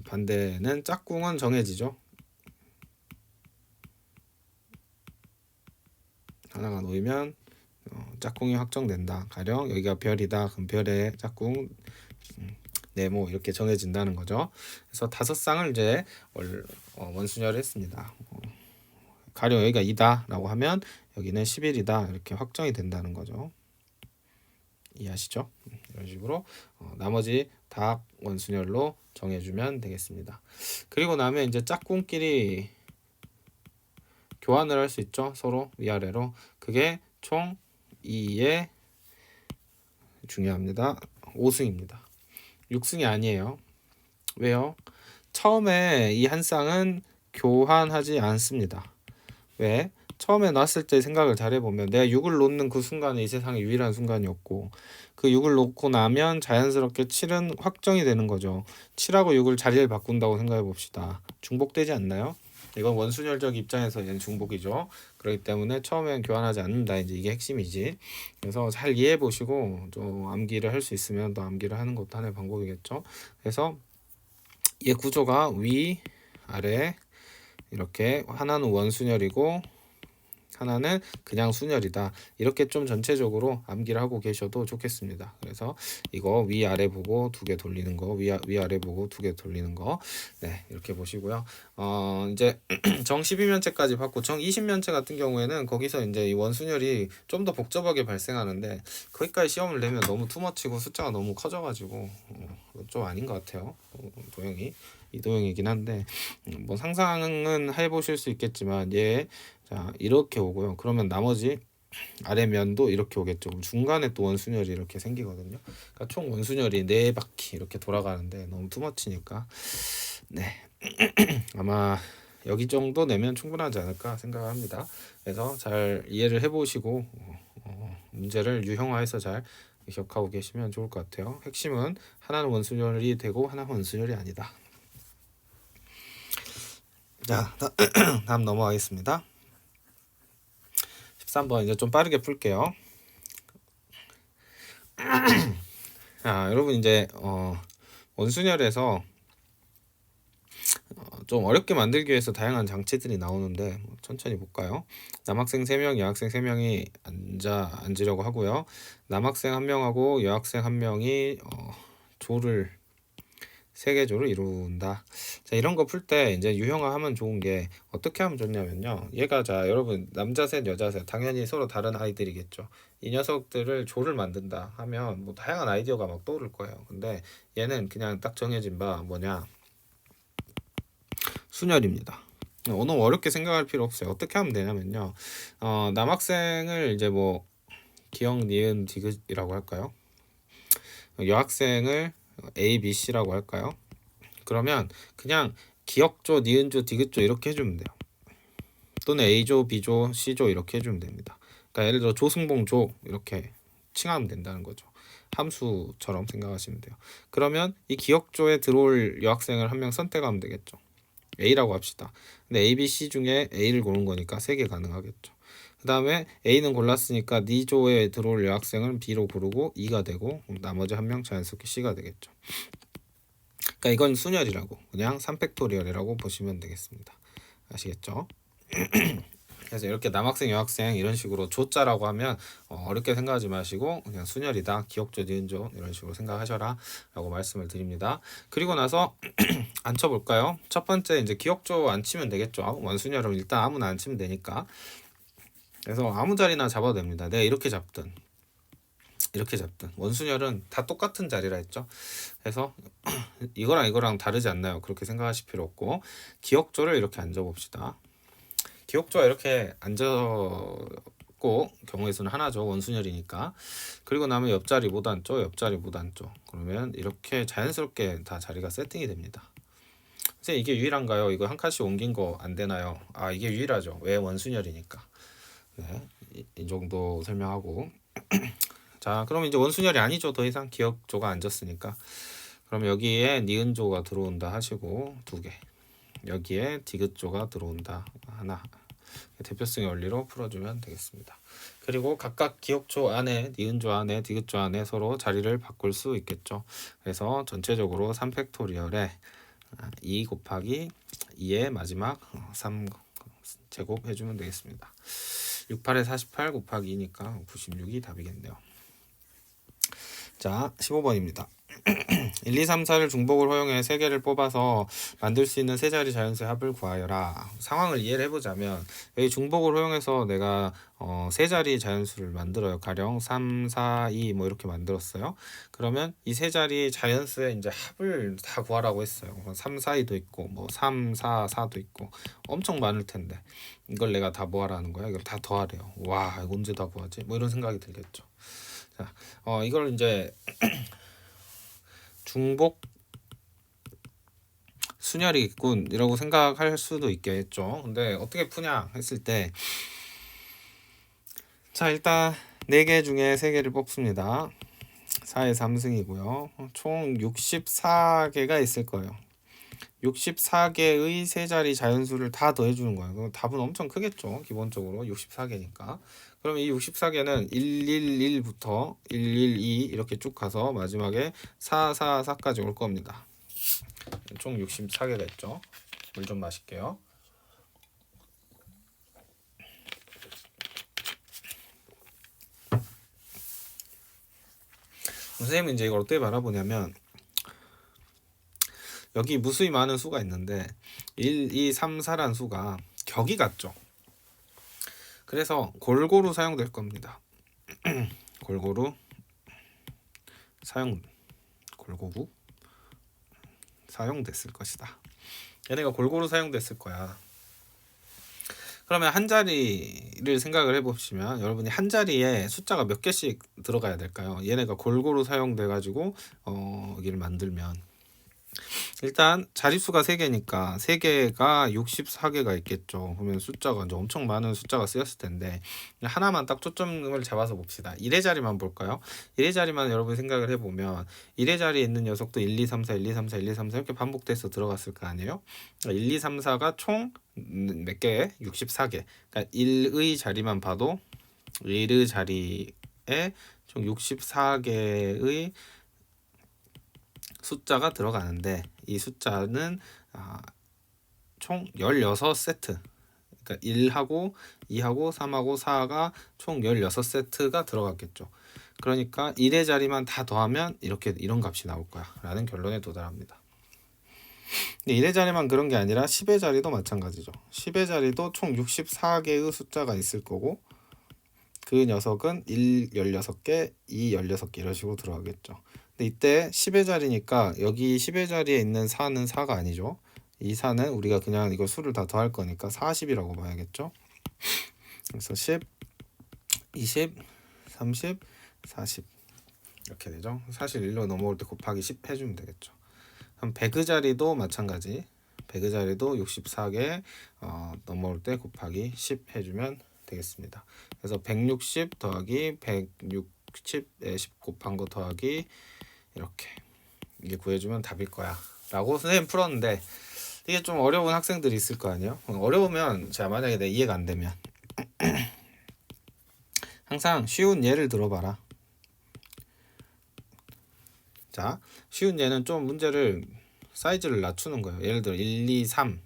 반대는 짝꿍은 정해지죠. 하나가 놓이면 짝꿍이 확정된다. 가령 여기가 별이다. 그럼 별의 짝꿍 네모 이렇게 정해진다는 거죠. 그래서 5쌍을 이제 원순열을 했습니다. 가령 여기가 2다 라고 하면 여기는 11이다 이렇게 확정이 된다는 거죠. 이해하시죠? 이런 식으로 나머지 다 원순열로 정해주면 되겠습니다. 그리고 나면 이제 짝꿍끼리 교환을 할 수 있죠. 서로 위아래로. 그게 총 2의 중요합니다. 5승입니다. 6승이 아니에요. 왜요? 처음에 이 한 쌍은 교환하지 않습니다. 왜? 처음에 놨을 때 생각을 잘 해보면 내가 6을 놓는 그 순간은 이 세상의 유일한 순간이었고 그 6을 놓고 나면 자연스럽게 7은 확정이 되는 거죠. 7하고 6을 자리를 바꾼다고 생각해 봅시다. 중복되지 않나요? 이건 원순열적 입장에서 얘는 중복이죠. 그렇기 때문에 처음엔 교환하지 않는다. 이제 이게 핵심이지. 그래서 잘 이해해 보시고 좀 암기를 할 수 있으면 또 암기를 하는 것도 하나의 방법이겠죠. 그래서 얘 구조가 위, 아래 이렇게 하나는 원순열이고 하나는 그냥 순열이다. 이렇게 좀 전체적으로 암기를 하고 계셔도 좋겠습니다. 그래서 이거 위아래 보고 2개 돌리는 거, 위아래 보고 2개 돌리는 거, 네 이렇게 보시고요. 이제 정 12면체까지 받고 정 20면체 같은 경우에는 거기서 이제 이 원순열이 좀 더 복잡하게 발생하는데 거기까지 시험을 내면 너무 투머치고 숫자가 너무 커져가지고 좀 아닌 것 같아요. 도형이 이도형이긴 한데 뭐 상상은 해보실 수 있겠지만 얘 자 이렇게 오고요. 그러면 나머지 아래면도 이렇게 오겠죠. 그럼 중간에 또 원순열이 이렇게 생기거든요. 그러니까 총 원순열이 4바퀴 이렇게 돌아가는데 너무 투머치니까 네 아마 여기 정도 내면 충분하지 않을까 생각합니다. 그래서 잘 이해를 해보시고 문제를 유형화해서 잘 기억하고 계시면 좋을 것 같아요. 핵심은 하나는 원순열이 되고 하나는 원순열이 아니다. 자 다음 넘어가겠습니다. 13번 이제 좀 빠르게 풀게요. 여러분 이제 원순열에서 좀 어렵게 만들기 위해서 다양한 장치들이 나오는데 천천히 볼까요? 남학생 3명, 여학생 3명이 앉으려고 하고요. 남학생 1명하고 여학생 1명이 조를 3개 조를 이룬다. 자, 이런 거 풀 때 이제 유형화하면 좋은 게 어떻게 하면 좋냐면요. 얘가 자 여러분 남자 셋 여자 셋 당연히 서로 다른 아이들이겠죠. 이 녀석들을 조를 만든다 하면 뭐 다양한 아이디어가 막 떠오를 거예요. 근데 얘는 그냥 딱 정해진 바 뭐냐 순열입니다. 너무 어렵게 생각할 필요 없어요. 어떻게 하면 되냐면요. 남학생을 이제 뭐 기역, 니은, 디귿이라고 할까요? 여학생을 A, B, C라고 할까요? 그러면 그냥 기역조, 니은조, 디귿조 이렇게 해주면 돼요. 또는 A조, B조, C조 이렇게 해주면 됩니다. 그러니까 예를 들어 조승봉조 이렇게 칭하면 된다는 거죠. 함수처럼 생각하시면 돼요. 그러면 이 기역조에 들어올 여학생을 1명 선택하면 되겠죠. A라고 합시다. 근데 A, B, C 중에 A를 고른 거니까 3개 가능하겠죠. 그 다음에 A는 골랐으니까 D조에 들어올 여학생은 B로 고르고 2가 되고 나머지 1명 자연스럽게 C가 되겠죠. 그러니까 이건 순열이라고 그냥 3팩토리얼이라고 보시면 되겠습니다. 아시겠죠? 그래서 이렇게 남학생, 여학생 이런 식으로 조자라고 하면 어렵게 생각하지 마시고 그냥 순열이다, 기억조, 니은조 이런 식으로 생각하셔라 라고 말씀을 드립니다. 그리고 나서 안 쳐볼까요? 첫 번째 이제 기억조 안 치면 되겠죠. 원순열은 일단 아무나 안 치면 되니까. 그래서 아무 자리나 잡아도 됩니다. 내가 이렇게 잡든 이렇게 잡든 원순열은 다 똑같은 자리라 했죠. 그래서 이거랑 다르지 않나요? 그렇게 생각하실 필요 없고 기억조를 이렇게 앉아봅시다. 기억조가 이렇게 앉았고 경우의 수는 하나죠. 원순열이니까. 그리고 나면 옆자리 못 앉죠. 옆자리 못 앉죠. 그러면 이렇게 자연스럽게 다 자리가 세팅이 됩니다. 선생님 이게 유일한가요? 이거 한 칸씩 옮긴 거 안 되나요? 아 이게 유일하죠. 왜? 원순열이니까. 네, 이 정도 설명하고 자 그럼 이제 원순열이 아니죠. 더 이상 기억조가 앉았으니까. 그럼 여기에 니은조가 들어온다 하시고 2개, 여기에 디귿조가 들어온다 하나, 대표성의 원리로 풀어주면 되겠습니다. 그리고 각각 기억조 안에, 니은조 안에, 디귿조 안에 서로 자리를 바꿀 수 있겠죠. 그래서 전체적으로 3팩토리얼에 2 곱하기 2의 마지막 3 제곱 해주면 되겠습니다. 68에 48 곱하기 2니까 96이 답이겠네요. 자 15번입니다. 1, 2, 3, 4를 중복을 허용해 3개를 뽑아서 만들 수 있는 세 자리 자연수의 합을 구하여라. 상황을 이해를 해보자면 여기 중복을 허용해서 내가 세 자리 자연수를 만들어요. 가령 3, 4, 2 뭐 이렇게 만들었어요. 그러면 이 세 자리 자연수의 이제 합을 다 구하라고 했어요. 3, 4, 2도 있고 뭐 3, 4, 4도 있고 엄청 많을 텐데 이걸 내가 다 뭐 하라는 거야? 이걸 다 더하래요. 와 이거 언제 다 구하지? 뭐 이런 생각이 들겠죠. 자, 이걸 이제 중복 순열이군이라고 생각할 수도 있겠죠. 근데 어떻게 푸냐 했을 때 자 일단 4개 중에 3개를 뽑습니다. 4의 3승이고요. 총 64개가 있을 거예요. 64개의 세 자리 자연수를 다 더해주는 거예요. 그럼 답은 엄청 크겠죠. 기본적으로 64개니까. 그럼 이 64개는 111부터 112 이렇게 쭉 가서 마지막에 444까지 올 겁니다. 총 64개가 있죠. 물 좀 마실게요. 선생님은 이제 이걸 어떻게 바라보냐면 여기 무수히 많은 수가 있는데 1, 2, 3, 4란 수가 격이 같죠. 그래서 골고루 사용될 겁니다. 골고루 사용됐을 것이다. 얘네가 골고루 사용됐을 거야. 그러면 한 자리를 생각을 해보시면 여러분이 한 자리에 숫자가 몇 개씩 들어가야 될까요? 얘네가 골고루 사용돼 가지고 여기를 만들면 일단 자릿수가 3개니까 3개가 64개가 있겠죠. 그러면 숫자가 이제 엄청 많은 숫자가 쓰였을 텐데 하나만 딱 초점을 잡아서 봅시다. 1의 자리만 볼까요? 1의 자리만 여러분 생각을 해보면 1의 자리에 있는 녀석도 1, 2, 3, 4, 1, 2, 3, 4, 1, 2, 3, 4 이렇게 반복돼서 들어갔을 거 아니에요? 그러니까 1, 2, 3, 4가 총 몇 개? 64개. 그러니까 1의 자리만 봐도 1의 자리에 총 64개의 숫자가 들어가는데 이 숫자는 총 16세트. 그러니까 1하고 2하고 3하고 4가 총 16세트가 들어갔겠죠. 그러니까 1의 자리만 다 더하면 이런 값이 나올 거야 라는 결론에 도달합니다. 근데 1의 자리만 그런 게 아니라 10의 자리도 마찬가지죠. 10의 자리도 총 64개의 숫자가 있을 거고 그 녀석은 1 16개, 2 16개 이런 식으로 들어가겠죠. 근데 이때 10의 자리니까 여기 10의 자리에 있는 4는 4가 아니죠. 이 4는 우리가 그냥 이거 수를 다 더할 거니까 40이라고 봐야겠죠. 그래서 10, 20, 30, 40 이렇게 되죠. 사실 1로 넘어올 때 곱하기 10 해주면 되겠죠. 그럼 100의 자리도 마찬가지. 100의 자리도 64개 넘어올 때 곱하기 10 해주면 되겠습니다. 그래서 160 더하기 160에 10 곱한 거 더하기 이렇게 이게 구해주면 답일 거야 라고 선생님 풀었는데 이게 좀 어려운 학생들이 있을 거 아니에요. 어려우면 자 만약에 내 이해가 안 되면 항상 쉬운 예를 들어봐라. 자 쉬운 예는 좀 문제를 사이즈를 낮추는 거예요. 예를 들어 1, 2, 3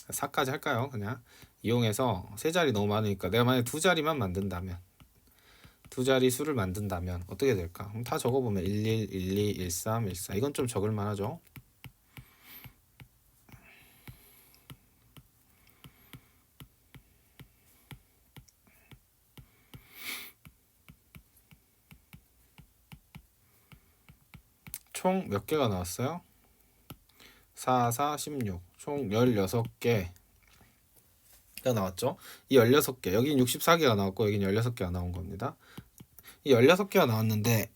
4까지 할까요? 그냥 이용해서 세 자리 너무 많으니까 내가 만약에 두 자리만 만든다면, 두 자리 수를 만든다면 어떻게 될까? 그럼 다 적어보면 11, 12, 13, 14. 이건 좀 적을 만하죠. 총 몇 개가 나왔어요? 4, 4, 16. 총 16개가 나왔죠. 이 16개, 여긴 64개가 나왔고 여긴 16개가 나온 겁니다. 이 16개가 나왔는데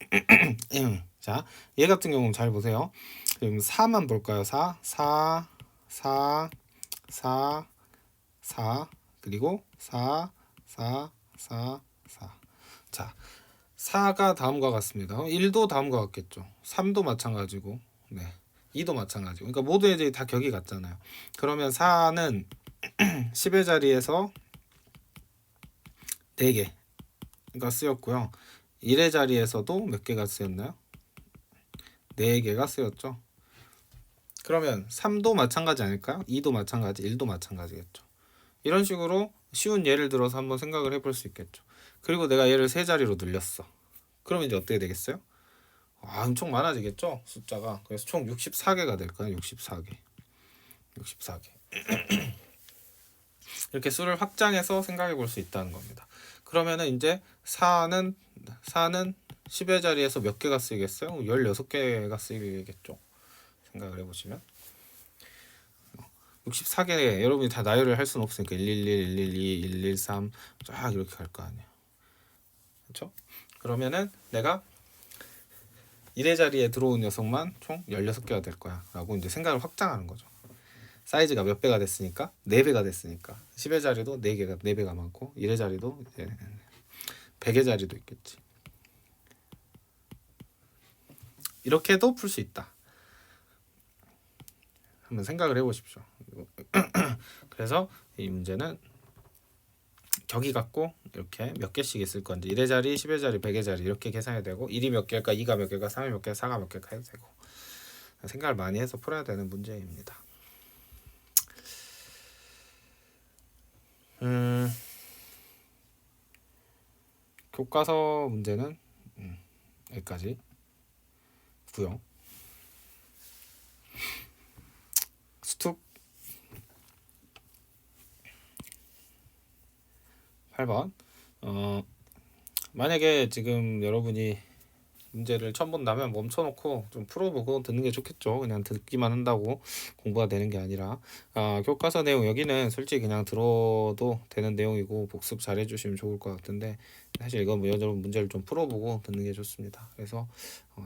자, 얘 같은 경우는 잘 보세요. 지금 4만 볼까요? 4, 4, 4, 4, 4, 그리고 4, 4, 4, 4. 자, 4가 다음과 같습니다. 1도 다음과 같겠죠. 3도 마찬가지고, 네, 2도 마찬가지고. 그러니까 모두의 제이 다 격이 같잖아요. 그러면 4는 10의 자리에서 4개가 쓰였고요. 1의 자리에서도 몇 개가 쓰였나요? 4개가 쓰였죠. 그러면 3도 마찬가지 아닐까요? 2도 마찬가지, 1도 마찬가지겠죠. 이런 식으로 쉬운 예를 들어서 한번 생각을 해볼 수 있겠죠. 그리고 내가 얘를 세 자리로 늘렸어. 그러면 이제 어떻게 되겠어요? 엄청 많아지겠죠? 숫자가. 그래서 총 64개가 될까요? 64개. 64개. 이렇게 수를 확장해서 생각해 볼 수 있다는 겁니다. 그러면은 이제 4는 10의 자리에서 몇 개가 쓰이겠어요? 16개가 쓰이겠죠. 생각을 해보시면 64개 여러분이 다 나열을 할 수는 없으니까 111, 112, 113 쫙 이렇게 갈 거 아니에요. 그렇죠? 그러면은 내가 1의 자리에 들어온 녀석만 총 16개가 될 거야 라고 이제 생각을 확장하는 거죠. 사이즈가 몇 배가 됐으니까 4배가 됐으니까 10의 자리도 4배가 많고 1의 자리도 이제 100의 자리도 있겠지. 이렇게도 풀 수 있다. 한번 생각을 해보십시오. 그래서 이 문제는 격이 같고 이렇게 몇 개씩 있을 건지 1의 자리, 10의 자리, 100의 자리 이렇게 계산해야 되고 1이 몇 개일까, 2가 몇 개일까, 3이 몇 개일까, 4가 몇 개일까 해도 되고 생각을 많이 해서 풀어야 되는 문제입니다. 교과서 문제는 여기까지 고요. 스툭 8번. 만약에 지금 여러분이 문제를 처음 본다면 멈춰놓고 좀 풀어보고 듣는 게 좋겠죠. 그냥 듣기만 한다고 공부가 되는 게 아니라 교과서 내용 여기는 솔직히 그냥 들어도 되는 내용이고 복습 잘 해주시면 좋을 것 같은데 사실 이건 뭐 여러분 문제를 좀 풀어보고 듣는 게 좋습니다. 그래서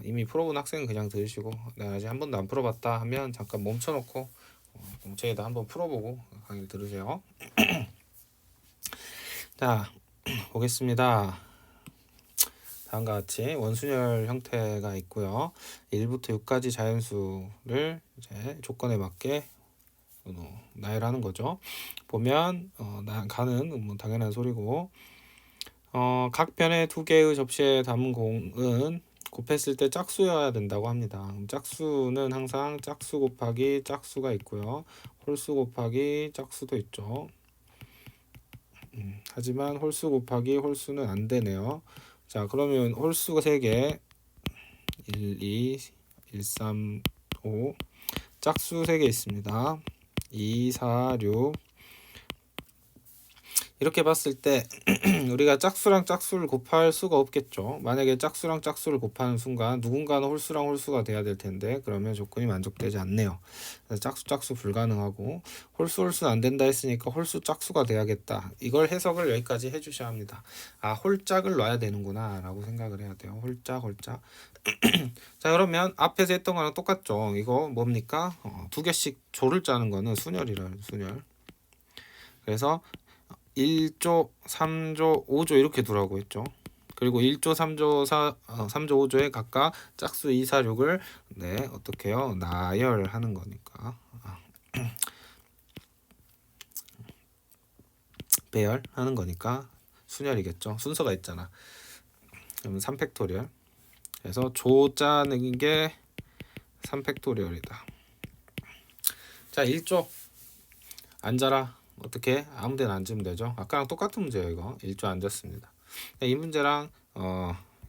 이미 풀어본 학생은 그냥 들으시고 내가 아직 한 번도 안 풀어봤다 하면 잠깐 멈춰놓고 공책에다 한번 풀어보고 강의를 들으세요. 자, 보겠습니다. 다음과 같이 원순열 형태가 있고요. 1부터 6까지 자연수를 이제 조건에 맞게 나열하는 거죠. 보면 가는 뭐 당연한 소리고 각 변의 2개의 접시에 담은 공은 곱했을 때 짝수여야 된다고 합니다. 짝수는 항상 짝수 곱하기 짝수가 있고요. 홀수 곱하기 짝수도 있죠. 하지만 홀수 곱하기 홀수는 안 되네요. 자, 그러면 홀수가 3개 1, 2, 1, 3, 5 짝수 3개 있습니다. 2, 4, 6 이렇게 봤을 때 우리가 짝수랑 짝수를 곱할 수가 없겠죠. 만약에 짝수랑 짝수를 곱하는 순간 누군가는 홀수랑 홀수가 돼야 될 텐데 그러면 조건이 만족되지 않네요. 그래서 짝수 불가능하고 홀수는 안 된다 했으니까 홀수 짝수가 돼야겠다. 이걸 해석을 여기까지 해주셔야 합니다. 홀짝을 놔야 되는구나 라고 생각을 해야 돼요. 홀짝. 자, 그러면 앞에서 했던 거랑 똑같죠. 이거 뭡니까? 2개씩 조를 짜는 거는 순열이라는 순열. 그래서 1조, 3조, 5조 이렇게 두라고 했죠. 그리고 1조, 3조, 3조, 5조에 각각 짝수 2, 4, 6을 어떻게 해요? 나열하는 거니까. 배열하는 거니까 순열이겠죠. 순서가 있잖아. 그러면 3팩토리얼. 그래서 조 짜는 게 3팩토리얼이다. 자, 1조 앉아라. 어떻게 아무 데나 앉으면 되죠. 아까랑 똑같은 문제예요. 이거 일조 앉았습니다. 이 문제랑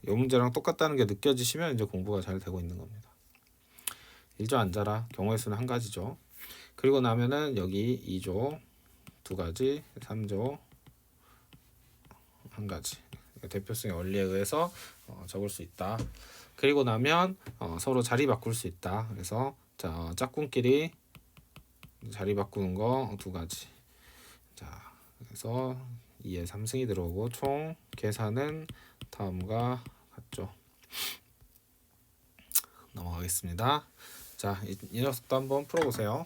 이 문제랑 똑같다는 게 느껴지시면 이제 공부가 잘 되고 있는 겁니다. 일조 앉아라 경우의 수는 한 가지죠. 그리고 나면은 여기 2조 두 가지, 3조 한 가지. 대표성의 원리에 의해서 적을 수 있다. 그리고 나면 서로 자리 바꿀 수 있다. 그래서 자 짝꿍끼리 자리 바꾸는 거 두 가지. 자 그래서 2에 3승이 들어오고 총 계산은 다음과 같죠. 넘어가겠습니다. 자, 이 녀석도 한번 풀어보세요.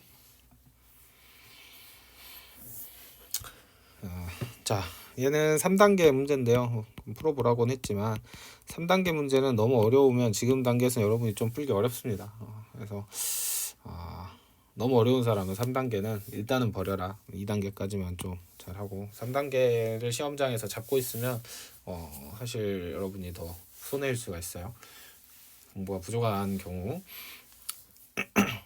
자, 얘는 3단계 문제인데요. 풀어보라고는 했지만 3단계 문제는 너무 어려우면 지금 단계에서 여러분이 좀 풀기 어렵습니다. 그래서 너무 어려운 사람은 3단계는 일단은 버려라. 2단계까지만 좀 잘하고 3단계를 시험장에서 잡고 있으면 사실 여러분이 더 손해일 수가 있어요. 공부가 부족한 경우.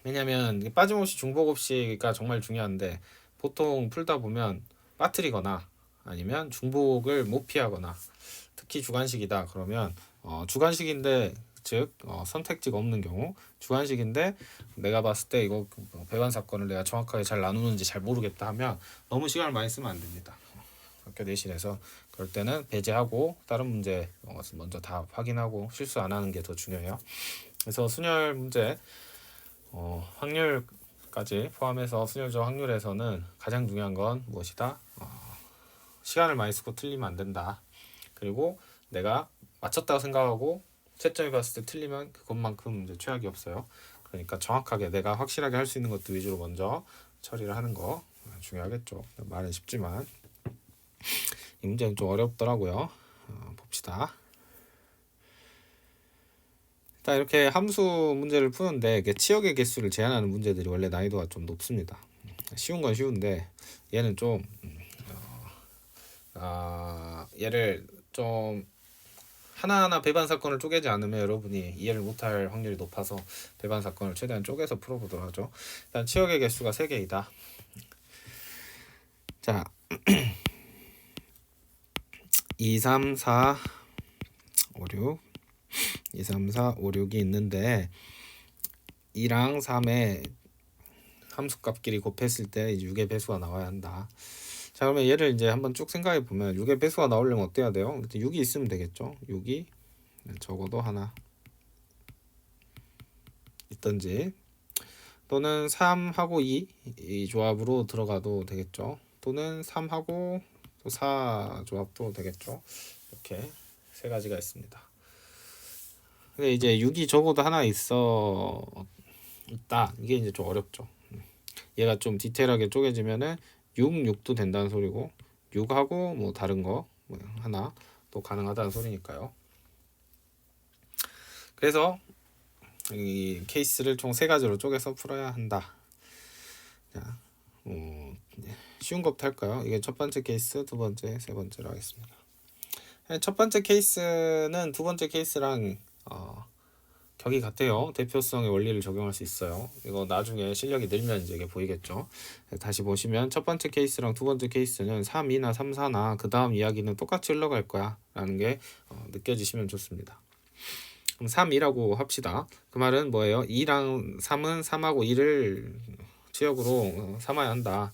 왜냐면 빠짐없이 중복 없이가 정말 중요한데 보통 풀다 보면 빠뜨리거나 아니면 중복을 못 피하거나 특히 주관식이다 그러면 주관식인데 즉 선택지가 없는 경우 주관식인데 내가 봤을 때 이거 배반 사건을 내가 정확하게 잘 나누는지 잘 모르겠다 하면 너무 시간을 많이 쓰면 안 됩니다. 학교 내신에서 그럴 때는 배제하고 다른 문제 먼저 다 확인하고 실수 안 하는 게 더 중요해요. 그래서 순열 문제 확률까지 포함해서 순열적 확률에서는 가장 중요한 건 무엇이다? 시간을 많이 쓰고 틀리면 안 된다. 그리고 내가 맞췄다고 생각하고 채점해 봤을 때 틀리면 그것만큼 이제 최악이 없어요. 그러니까 정확하게 내가 확실하게 할 수 있는 것도 위주로 먼저 처리를 하는 거 중요하겠죠. 말은 쉽지만 이 문제는 좀 어렵더라고요. 봅시다. 자, 이렇게 함수 문제를 푸는데 치역의 개수를 제한하는 문제들이 원래 난이도가 좀 높습니다. 쉬운 건 쉬운데 얘는 좀 얘를 좀 하나하나 배반 사건을 쪼개지 않으면 여러분이 이해를 못할 확률이 높아서 배반 사건을 최대한 쪼개서 풀어보도록 하죠. 일단 치역의 개수가 3개이다. 자 2, 3, 4, 5, 6 2, 3, 4, 5, 6이 있는데 2랑 3의 함수값끼리 곱했을 때 이제 6의 배수가 나와야 한다. 자 그러면 얘를 이제 한번 쭉 생각해 보면 6의 배수가 나오려면 어떻게 해야 돼요? 6이 있으면 되겠죠. 6이 적어도 하나 있던지 또는 3하고 2이 조합으로 들어가도 되겠죠. 또는 3하고 또 4 조합도 되겠죠. 이렇게 세 가지가 있습니다. 근데 이제 6이 적어도 하나 있다. 이게 이제 좀 어렵죠. 얘가 좀 디테일하게 쪼개지면은 6도 된다는 소리고 6하고 뭐 다른 거 뭐 하나 또 가능하다는 소리니까요. 그래서 이 케이스를 총 3가지로 쪼개서 풀어야 한다. 자, 쉬운 것부터 할까요? 이게 첫 번째 케이스, 두 번째, 세 번째로 하겠습니다. 첫 번째 케이스는 두 번째 케이스랑 격이 같아요. 대표성의 원리를 적용할 수 있어요. 이거 나중에 실력이 늘면 이제 이게 보이겠죠. 다시 보시면 첫 번째 케이스랑 두 번째 케이스는 3, 2나 3, 4나 그 다음 이야기는 똑같이 흘러갈 거야 라는 게 느껴지시면 좋습니다. 그럼 3, 2라고 합시다. 그 말은 뭐예요? 2랑 3은 3하고 2를 치역으로 삼아야 한다.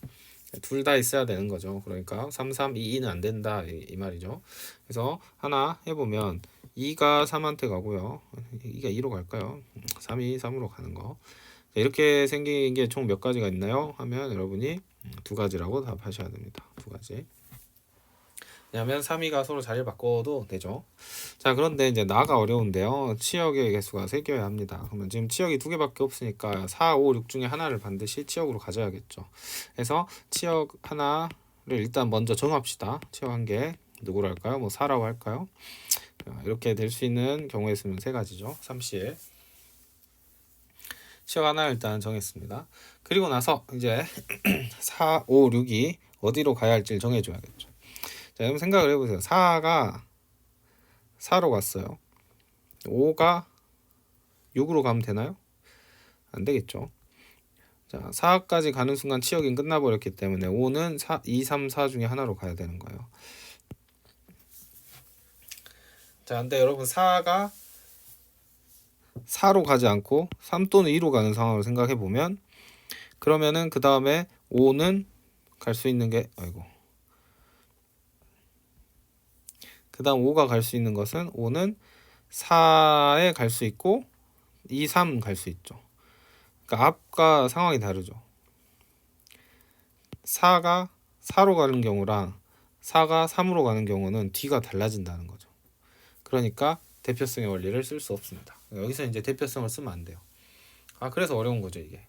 둘 다 있어야 되는 거죠. 그러니까 3, 3, 2, 2는 안 된다 이 말이죠. 그래서 하나 해보면 2가 3한테 가고요. 2가 2로 갈까요? 3이 3으로 가는 거. 이렇게 생긴 게 총 몇 가지가 있나요? 하면 여러분이 두 가지라고 답하셔야 됩니다. 두 가지. 왜냐하면 3위가 서로 자리를 바꿔도 되죠. 자 그런데 이제 나가 어려운데요. 치역의 개수가 3개여야 합니다. 그러면 지금 치역이 2개밖에 없으니까 4, 5, 6 중에 하나를 반드시 치역으로 가져야겠죠. 그래서 치역 하나를 일단 먼저 정합시다. 치역 한 개. 누구로 할까요? 뭐 4라고 할까요? 이렇게 될 수 있는 경우에 쓰면 3가지죠. 3시 치역 하나 일단 정했습니다. 그리고 나서 이제 4, 5, 6이 어디로 가야 할지를 정해줘야겠죠. 자, 그럼 생각을 해보세요. 4가 4로 갔어요. 5가 6으로 가면 되나요? 안 되겠죠. 자, 4까지 가는 순간 치역이 끝나버렸기 때문에 5는 2, 3, 4 중에 하나로 가야 되는 거예요. 자, 근데 여러분 4가 4로 가지 않고 3 또는 2로 가는 상황을 생각해 보면, 그러면은 그 다음에 5는 갈 수 있는 게, 그 다음 5가 갈 수 있는 것은 5는 4에 갈 수 있고 2, 3 갈 수 있죠. 그러니까 앞과 상황이 다르죠. 4가 4로 가는 경우랑 4가 3으로 가는 경우는 뒤가 달라진다는 거죠. 그러니까 대표성의 원리를 쓸 수 없습니다. 여기서 이제 대표성을 쓰면 안 돼요. 그래서 어려운 거죠, 이게.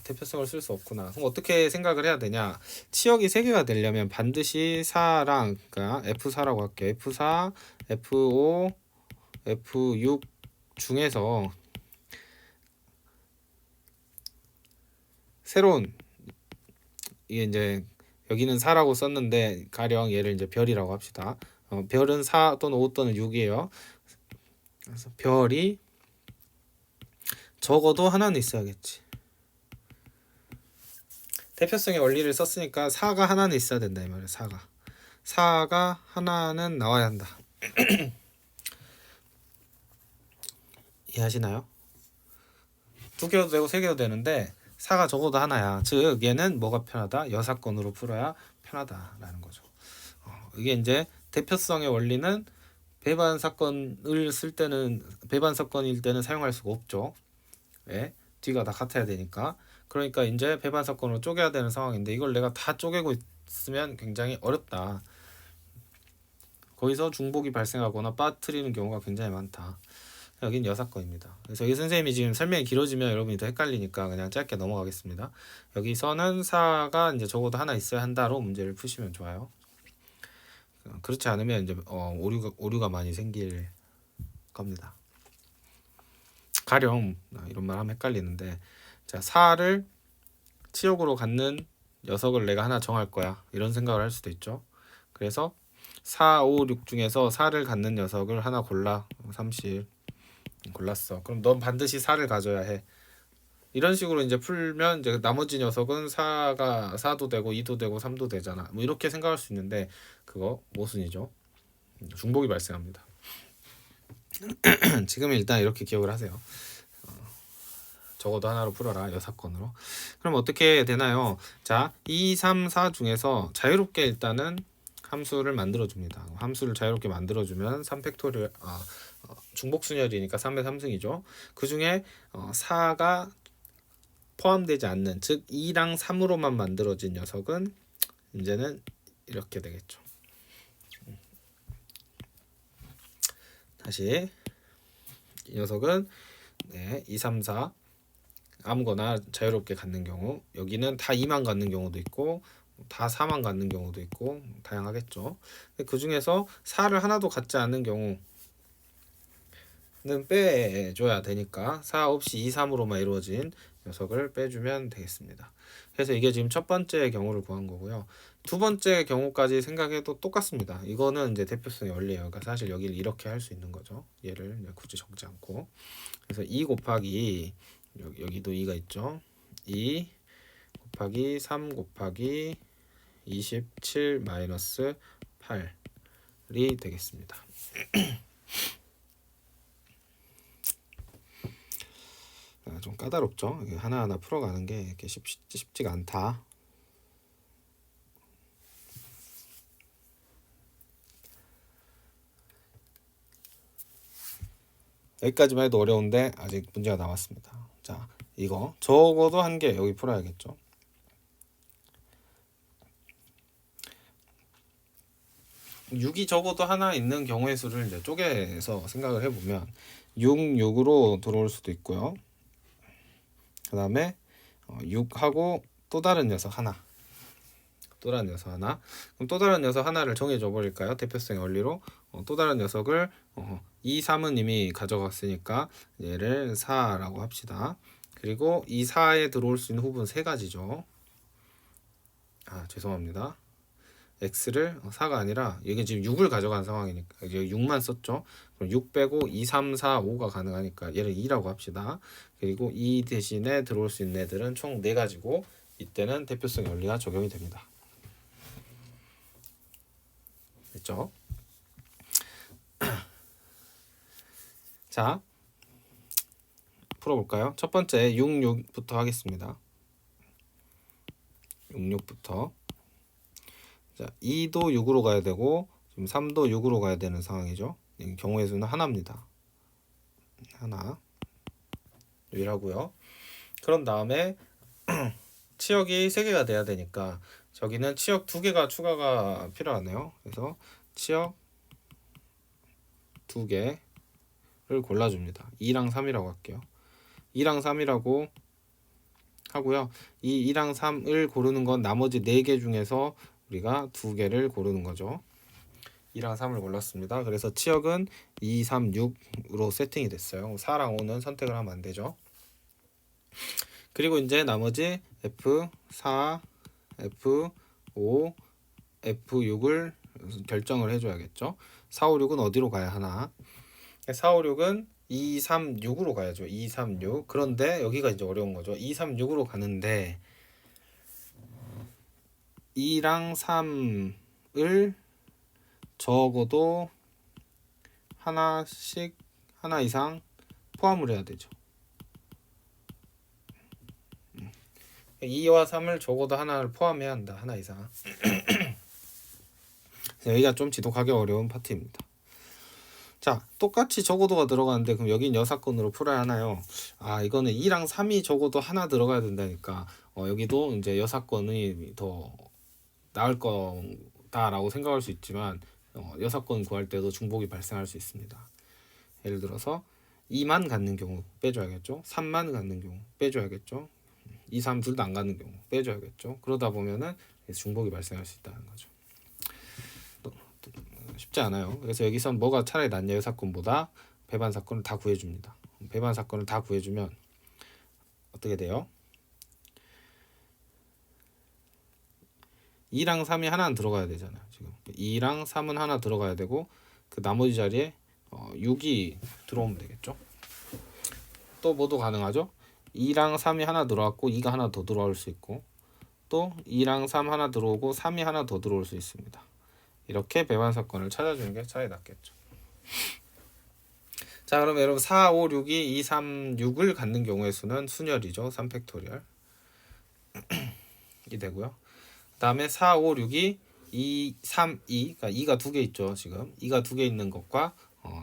대표성을 쓸 수 없구나. 그럼 어떻게 생각을 해야 되냐? 치역이 3개가 되려면 반드시 4랑, 그러니까 F4라고 할게요. F4, F5, F6 중에서 새로운, 이게 이제 여기는 4라고 썼는데 가령 얘를 이제 별이라고 합시다. 별은 4 또는 5 또는 6이에요. 그래서 별이 적어도 하나는 있어야겠지. 대표성의 원리를 썼으니까 4가 하나는 있어야 된다 이 말이에요. 4가 하나는 나와야 한다. 이해하시나요? 2개도 되고 3개도 되는데 4가 적어도 하나야. 즉 얘는 뭐가 편하다? 여사건으로 풀어야 편하다라는 거죠. 이게 이제 대표성의 원리는 배반 사건을 쓸 때는, 배반 사건일 때는 사용할 수가 없죠. 왜? 뒤가 다 같아야 되니까. 그러니까 이제 배반 사건으로 쪼개야 되는 상황인데 이걸 내가 다 쪼개고 있으면 굉장히 어렵다. 거기서 중복이 발생하거나 빠뜨리는 경우가 굉장히 많다. 여긴 여사건입니다. 그래서 이 선생님이 지금 설명이 길어지면 여러분이 더 헷갈리니까 그냥 짧게 넘어가겠습니다. 여기서는 4가 이제 적어도 하나 있어야 한다로 문제를 푸시면 좋아요. 그렇지 않으면 이제 오류가 많이 생길 겁니다. 가령 이런 말 하면 헷갈리는데, 자, 4를 치역으로 갖는 녀석을 내가 하나 정할 거야, 이런 생각을 할 수도 있죠. 그래서 4, 5, 6 중에서 4를 갖는 녀석을 하나 골라. 30 골랐어. 그럼 넌 반드시 4를 가져야 해. 이런 식으로 이제 풀면 이제 나머지 녀석은 4도 되고 2도 되고 3도 되잖아. 뭐 이렇게 생각할 수 있는데 그거 모순이죠. 중복이 발생합니다. 지금 일단 이렇게 기억을 하세요. 적어도 하나로 풀어라, 여사건으로. 그럼 어떻게 되나요? 자, 2, 3, 4 중에서 자유롭게 일단은 함수를 만들어 줍니다. 함수를 자유롭게 만들어 주면 3팩토리얼, 중복순열이니까 3의 3승이죠. 그 중에 4가 포함되지 않는, 즉 2랑 3으로만 만들어진 녀석은 이제는 이렇게 되겠죠. 다시 이 녀석은 2, 3, 4 아무거나 자유롭게 갖는 경우, 여기는 다 2만 갖는 경우도 있고 다 4만 갖는 경우도 있고 다양하겠죠. 그 중에서 4를 하나도 갖지 않는 경우는 빼줘야 되니까 4 없이 2, 3으로만 이루어진 녀석을 빼주면 되겠습니다. 그래서 이게 지금 첫 번째 경우를 구한 거고요. 두 번째 경우까지 생각해도 똑같습니다. 이거는 이제 대표성의 원리예요. 그러니까 사실 여기를 이렇게 할 수 있는 거죠. 얘를 굳이 적지 않고. 그래서 2 곱하기, 여기도 2가 있죠. 2 곱하기 3 곱하기 27 마이너스 8이 되겠습니다. 좀 까다롭죠. 하나하나 풀어가는 게 이렇게 쉽지가 않다. 여기까지만 해도 어려운데 아직 문제가 남았습니다. 자, 이거 적어도 한 개 여기 풀어야겠죠. (6이) 적어도 하나 있는 경우의 수를 이제 쪼개서 생각을 해보면 6, 6으로 들어올 수도 있고요. 그 다음에 6하고 또 다른 녀석 하나, 그럼 또 다른 녀석 하나를 정해줘 버릴까요? 대표성의 원리로 또 다른 녀석을 2, 3은 이미 가져갔으니까 얘를 4라고 합시다. 그리고 이 4에 들어올 수 있는 후분 세 가지죠. 죄송합니다. x를 4가 아니라 이게 지금 6을 가져간 상황이니까 이제 6만 썼죠. 그럼 6 빼고 2, 3, 4, 5가 가능하니까 얘를 2라고 합시다. 그리고 2 대신에 들어올 수 있는 애들은 총 4가지고 이때는 대표성 원리가 적용이 됩니다. 됐죠? 자, 풀어볼까요? 첫 번째 6, 6부터 하겠습니다. 6, 6부터. 자, 2도 6으로 가야 되고 지금 3도 6으로 가야 되는 상황이죠. 경우의 수는 하나입니다. 하나. 유일하고요. 그런 다음에 치역이 3개가 돼야 되니까 저기는 치역 2개가 추가가 필요하네요. 그래서 치역 2개를 골라줍니다. 2랑 3이라고 할게요. 2랑 3이라고 하고요. 이 2랑 3을 고르는 건 나머지 4개 중에서 우리가 2개를 고르는 거죠. 2랑 3을 골랐습니다. 그래서 치역은 2, 3, 6으로 세팅이 됐어요. 4랑 5는 선택을 하면 안 되죠. 그리고 이제 나머지 F4, F5, F6을 결정을 해줘야겠죠. 4, 5, 6은 어디로 가야 하나? 4, 5, 6은 2, 3, 6으로 가야죠. 2, 3, 6. 그런데 여기가 이제 어려운 거죠. 2, 3, 6으로 가는데 2랑 3을 적어도 하나씩, 하나 이상 포함을 해야 되죠. 2와 3을 적어도 하나를 포함해야 한다. 하나 이상. 여기가 좀 지독하게 어려운 파트입니다. 자, 똑같이 적어도가 들어가는데 그럼 여긴 여사건으로 풀어야 하나요? 아, 이거는 2랑 3이 적어도 하나 들어가야 된다니까. 여기도 이제 여사건이 더 나을 거다라고 생각할 수 있지만 여사건 구할 때도 중복이 발생할 수 있습니다. 예를 들어서 2만 갖는 경우 빼줘야겠죠. 3만 갖는 경우 빼줘야겠죠. 2, 3 둘 다 안 갖는 경우 빼줘야겠죠. 그러다 보면은 중복이 발생할 수 있다는 거죠. 쉽지 않아요. 그래서 여기선 뭐가 차라리 낫냐의 사건보다 배반 사건을 다 구해줍니다. 배반 사건을 다 구해주면 어떻게 돼요? 2랑 3이 하나는 들어가야 되잖아요. 지금 2랑 3은 하나 들어가야 되고 그 나머지 자리에 6이 들어오면 되겠죠. 또 뭐도 가능하죠. 2랑 3이 하나 들어왔고 2가 하나 더 들어올 수 있고 또 2랑 3 하나 들어오고 3이 하나 더 들어올 수 있습니다. 이렇게 배반 사건을 찾아주는 게 차라리 낫겠죠. 자, 그럼 여러분 4, 5, 6이 2, 3, 6을 갖는 경우의 수는 순열이죠. 3팩토리얼 이 되고요. 그 다음에 4, 5, 6이 2, 3, 2 그러니까 2가 2개 있죠. 지금 2가 2개 있는 것과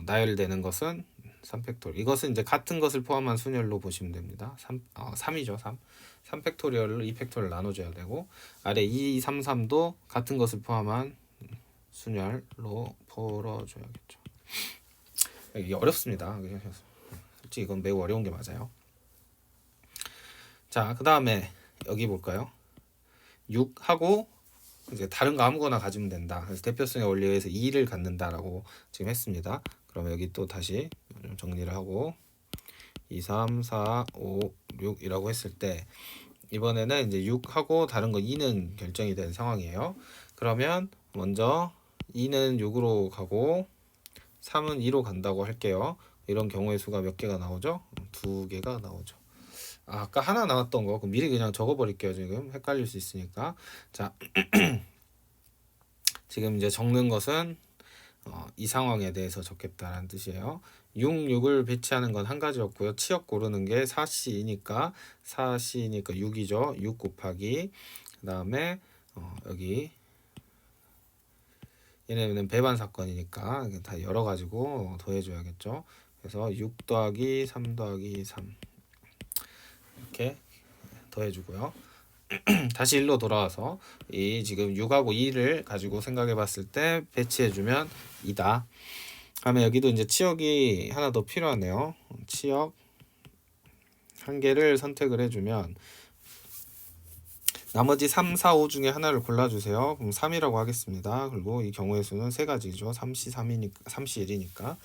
나열되는 것은 3팩토리얼. 이것은 이제 같은 것을 포함한 순열로 보시면 됩니다. 3이죠. 3. 3팩토리얼을 2팩토리얼 나눠줘야 되고 아래 2, 3, 3도 같은 것을 포함한 순열로 풀어줘야겠죠. 이게 어렵습니다. 솔직히 이건 매우 어려운 게 맞아요. 자, 그 다음에 여기 볼까요? 6하고 이제 다른 거 아무거나 가지면 된다. 그래서 대표성의 원리에 의해서 2를 갖는다라고 지금 했습니다. 그러면 여기 또 다시 좀 정리를 하고 2, 3, 4, 5, 6이라고 했을 때 이번에는 이제 6하고 다른 거 2는 결정이 된 상황이에요. 그러면 먼저 2는 6으로 가고 3은 2로 간다고 할게요. 이런 경우의 수가 몇 개가 나오죠? 2개가 나오죠. 아까 하나 나왔던 거 그럼 미리 그냥 적어버릴게요. 지금 헷갈릴 수 있으니까. 자, 지금 이제 적는 것은 이 상황에 대해서 적겠다라는 뜻이에요. 6, 6을 배치하는 건 한 가지였고요. 치역 고르는 게 4C니까 6이죠. 6 곱하기 그 다음에 여기 얘네는 배반 사건이니까 다 열어 가지고 더해줘야겠죠. 그래서 6 더하기 3 더하기 3 이렇게 더해주고요. 다시 1로 돌아와서 이 지금 6하고 2를 가지고 생각해 봤을 때 배치해주면 2다. 그러면 여기도 이제 치역이 하나 더 필요하네요. 치역 한 개를 선택을 해주면 나머지 3, 4, 5 중에 하나를 골라주세요. 그럼 3이라고 하겠습니다. 그리고 이 경우의 수는 세 가지죠. 3C, 3이니까, 3C, 1이니까.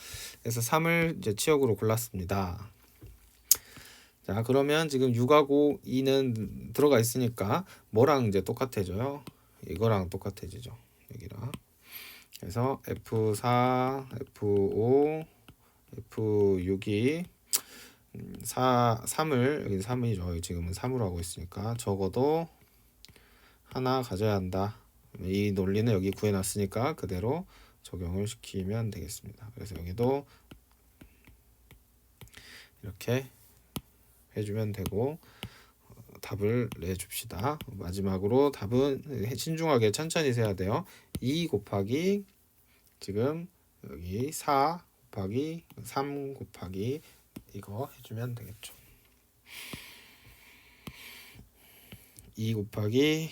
그래서 3을 이제 치역으로 골랐습니다. 자, 그러면 지금 6하고 2는 들어가 있으니까 뭐랑 이제 똑같아져요? 이거랑 똑같아지죠. 여기랑. 그래서 F4, F5, F6이 3을 여기 3이죠. 지금은 3으로 하고 있으니까 적어도 하나 가져야 한다. 이 논리는 여기 구해놨으니까 그대로 적용을 시키면 되겠습니다. 그래서 여기도 이렇게 해주면 되고 답을 내줍시다. 마지막으로 답은 신중하게 천천히 세야 돼요. 2 곱하기 지금 여기 4 곱하기 3 곱하기 이거 해주면 되겠죠. 2 곱하기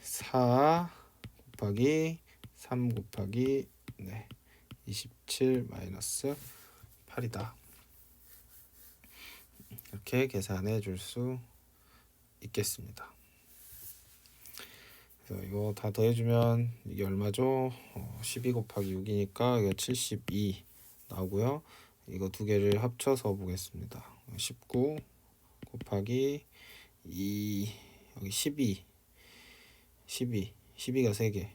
4 곱하기 3 곱하기 27 마이너스 8이다. 이렇게 계산해 줄 수 있겠습니다. 그래서 이거 다 더해주면 이게 얼마죠? 12 곱하기 6이니까 이게 72 나오고요. 이거 두 개를 합쳐서 보겠습니다. 19 곱하기 2 여기 12가 3개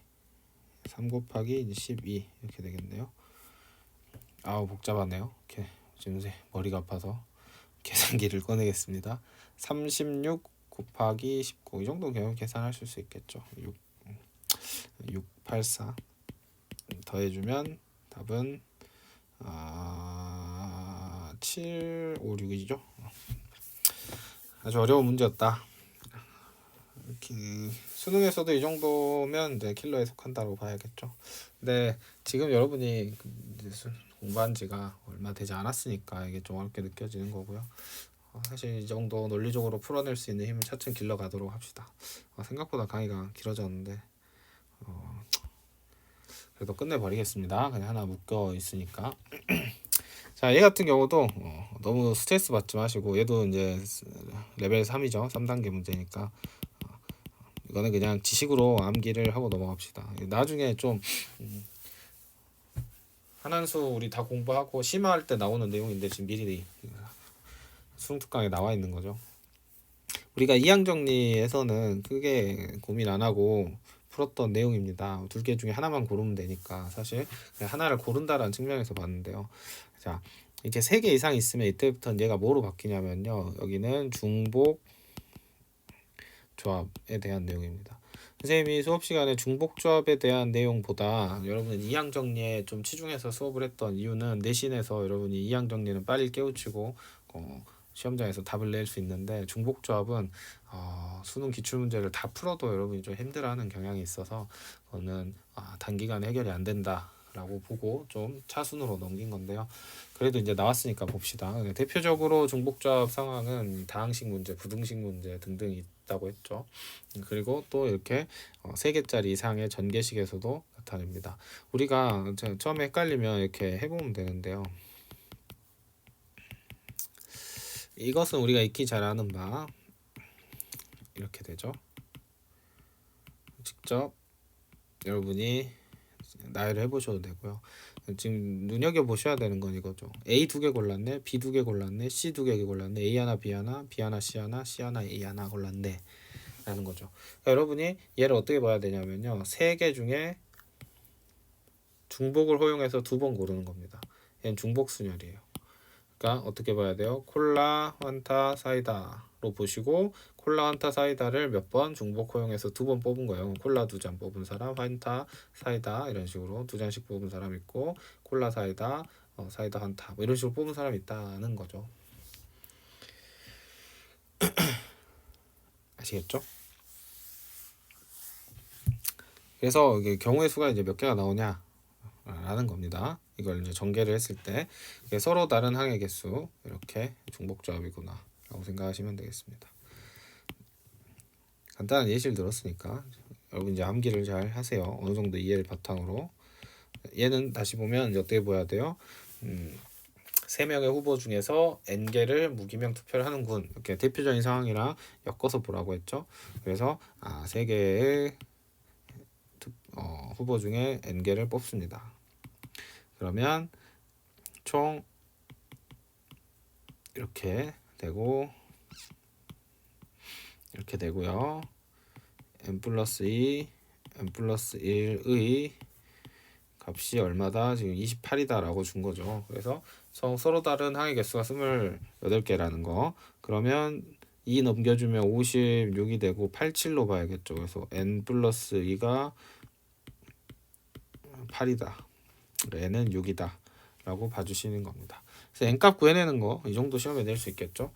3 곱하기 12 이렇게 되겠네요. 아우 복잡하네요. 이렇게 지금 머리가 아파서 계산기를 꺼내겠습니다. 36 곱하기 19 이 정도 그냥 계산하실 수 있겠죠. 684 더해주면 답은 756이죠. 아주 어려운 문제였다. 수능에서도 이 정도면 이제 킬러에 속한다고 봐야겠죠. 근데 지금 여러분이 공부한 지가 얼마 되지 않았으니까 이게 좀 어렵게 느껴지는 거고요. 사실 이 정도 논리적으로 풀어낼 수 있는 힘을 차츰 길러 가도록 합시다. 생각보다 강의가 길어졌는데 그래도 끝내버리겠습니다. 그냥 하나 묶여 있으니까. 자, 얘 같은 경우도 너무 스트레스 받지 마시고 얘도 이제 레벨 3이죠. 3단계 문제니까 이거는 그냥 지식으로 암기를 하고 넘어갑시다. 나중에 좀 한한수 우리 다 공부하고 심화할 때 나오는 내용인데 지금 미리 수능특강에 나와 있는 거죠. 우리가 이항정리에서는 크게 고민 안 하고 풀었던 내용입니다. 두 개 중에 하나만 고르면 되니까 사실 그냥 하나를 고른다라는 측면에서 봤는데요. 자, 이렇게 3개 이상 있으면 이때부터는 얘가 뭐로 바뀌냐면요. 여기는 중복 조합에 대한 내용입니다. 선생님이 수업 시간에 중복조합에 대한 내용보다 여러분 이항 정리에 좀 치중해서 수업을 했던 이유는 내신에서 여러분이 이항 정리는 빨리 깨우치고 시험장에서 답을 낼 수 있는데 중복조합은 수능 기출문제를 다 풀어도 여러분이 좀 힘들어하는 경향이 있어서 그거는 단기간에 해결이 안 된다라고 보고 좀 차순으로 넘긴 건데요. 그래도 이제 나왔으니까 봅시다. 대표적으로 중복조합 상황은 다항식 문제, 부등식 문제 등등 있다고 했죠. 그리고 또 이렇게 3개짜리 이상의 전개식에서도 나타냅니다. 우리가 처음에 헷갈리면 이렇게 해보면 되는데요. 이것은 우리가 익히 잘 아는 바 이렇게 되죠. 직접 여러분이 나열을 해보셔도 되고요. 지금 눈여겨보셔야 되는 건 이거죠. A 2개 골랐네, B 2개 골랐네, C 2개 골랐네, A 하나, B 하나, B 하나, C 하나, C 하나, A 하나 골랐네 라는 거죠. 그러니까 여러분이 얘를 어떻게 봐야 되냐면요. 3개 중에 중복을 허용해서 2번 고르는 겁니다. 얘는 중복 순열이에요. 그러니까 어떻게 봐야 돼요? 콜라, 환타, 사이다로 보시고 콜라, 환타, 사이다를 몇 번 중복 허용해서 2번 뽑은 거예요. 콜라 2잔 뽑은 사람, 환타, 사이다 이런 식으로 2잔씩 뽑은 사람 있고 콜라, 사이다, 사이다, 환타 뭐 이런 식으로 뽑은 사람이 있다는 거죠. 아시겠죠? 그래서 이게 경우의 수가 이제 몇 개가 나오냐 라는 겁니다. 이걸 이제 전개를 했을 때 서로 다른 항의 개수 이렇게 중복조합이구나 라고 생각하시면 되겠습니다. 간단한 예시를 들었으니까 여러분 이제 암기를 잘 하세요. 어느 정도 이해를 바탕으로. 얘는 다시 보면 이제 어떻게 보야 돼요? 3명의 후보 중에서 n개를 무기명 투표를 하는군. 이렇게 대표적인 상황이랑 엮어서 보라고 했죠. 그래서 3개의 후보 중에 n개를 뽑습니다. 그러면 총 이렇게 되고 이렇게 되고요. n 플러스 2, n 플러스 1의 값이 얼마다? 지금 28이다 라고 준 거죠. 그래서 서로 다른 항의 개수가 28개라는 거. 그러면 2 넘겨주면 56이 되고 87로 봐야겠죠. 그래서 n 플러스 2가 8이다. n은 6이다 라고 봐주시는 겁니다. 그래서 n값 구해내는 거 이 정도 시험에 낼 수 있겠죠.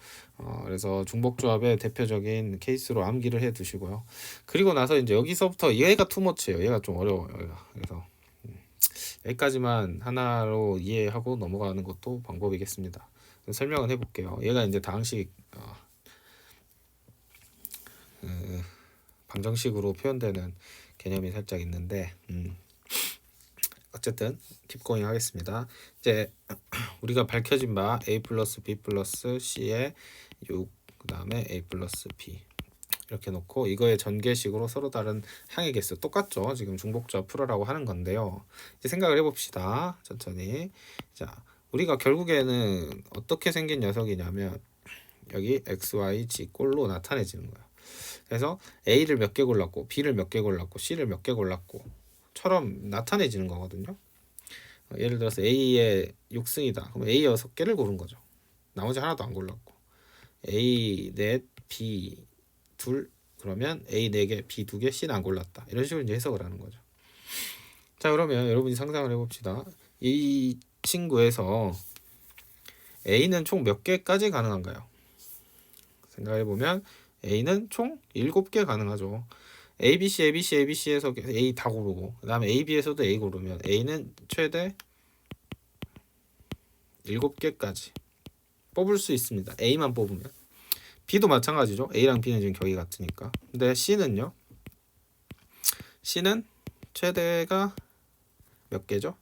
그래서 중복조합의 대표적인 케이스로 암기를 해 두시고요. 그리고 나서 이제 여기서부터 얘가 투머치예요. 얘가 좀 어려워요. 얘가. 그래서 여기까지만 하나로 이해하고 넘어가는 것도 방법이겠습니다. 설명을 해볼게요. 얘가 이제 다항식 방정식으로 표현되는 개념이 살짝 있는데 어쨌든 킵고잉 하겠습니다. 이제 우리가 밝혀진 바 a 플러스 b 플러스 c의 6 그 다음에 a 플러스 b 이렇게 놓고 이거의 전개식으로 서로 다른 항의 개수 똑같죠. 지금 중복조합 풀어라고 하는 건데요. 이제 생각을 해봅시다. 천천히. 자, 우리가 결국에는 어떻게 생긴 녀석이냐면 여기 x, y, g 꼴로 나타내지는 거예요. 그래서 a를 몇 개 골랐고 b를 몇 개 골랐고 c를 몇 개 골랐고 처럼 나타내지는 거거든요. 예를 들어서 a의 6승이다. 그럼 a 6개를 고른 거죠. 나머지 하나도 안 골랐고 a 넷, b 둘 그러면 a 4개, b 2개, c는 안 골랐다. 이런 식으로 이제 해석을 하는 거죠. 자, 그러면 여러분이 상상을 해봅시다. 이 친구에서 a는 총 몇 개까지 가능한가요? 생각해보면 a는 총 7개 가능하죠. ABC, ABC, ABC에서 A 다 고르고 그 다음에 AB에서도 A 고르면 A는 최대 7개까지 뽑을 수 있습니다. A만 뽑으면. B도 마찬가지죠. A랑 B는 지금 격이 같으니까. 근데 C는요? C는 최대가 몇 개죠?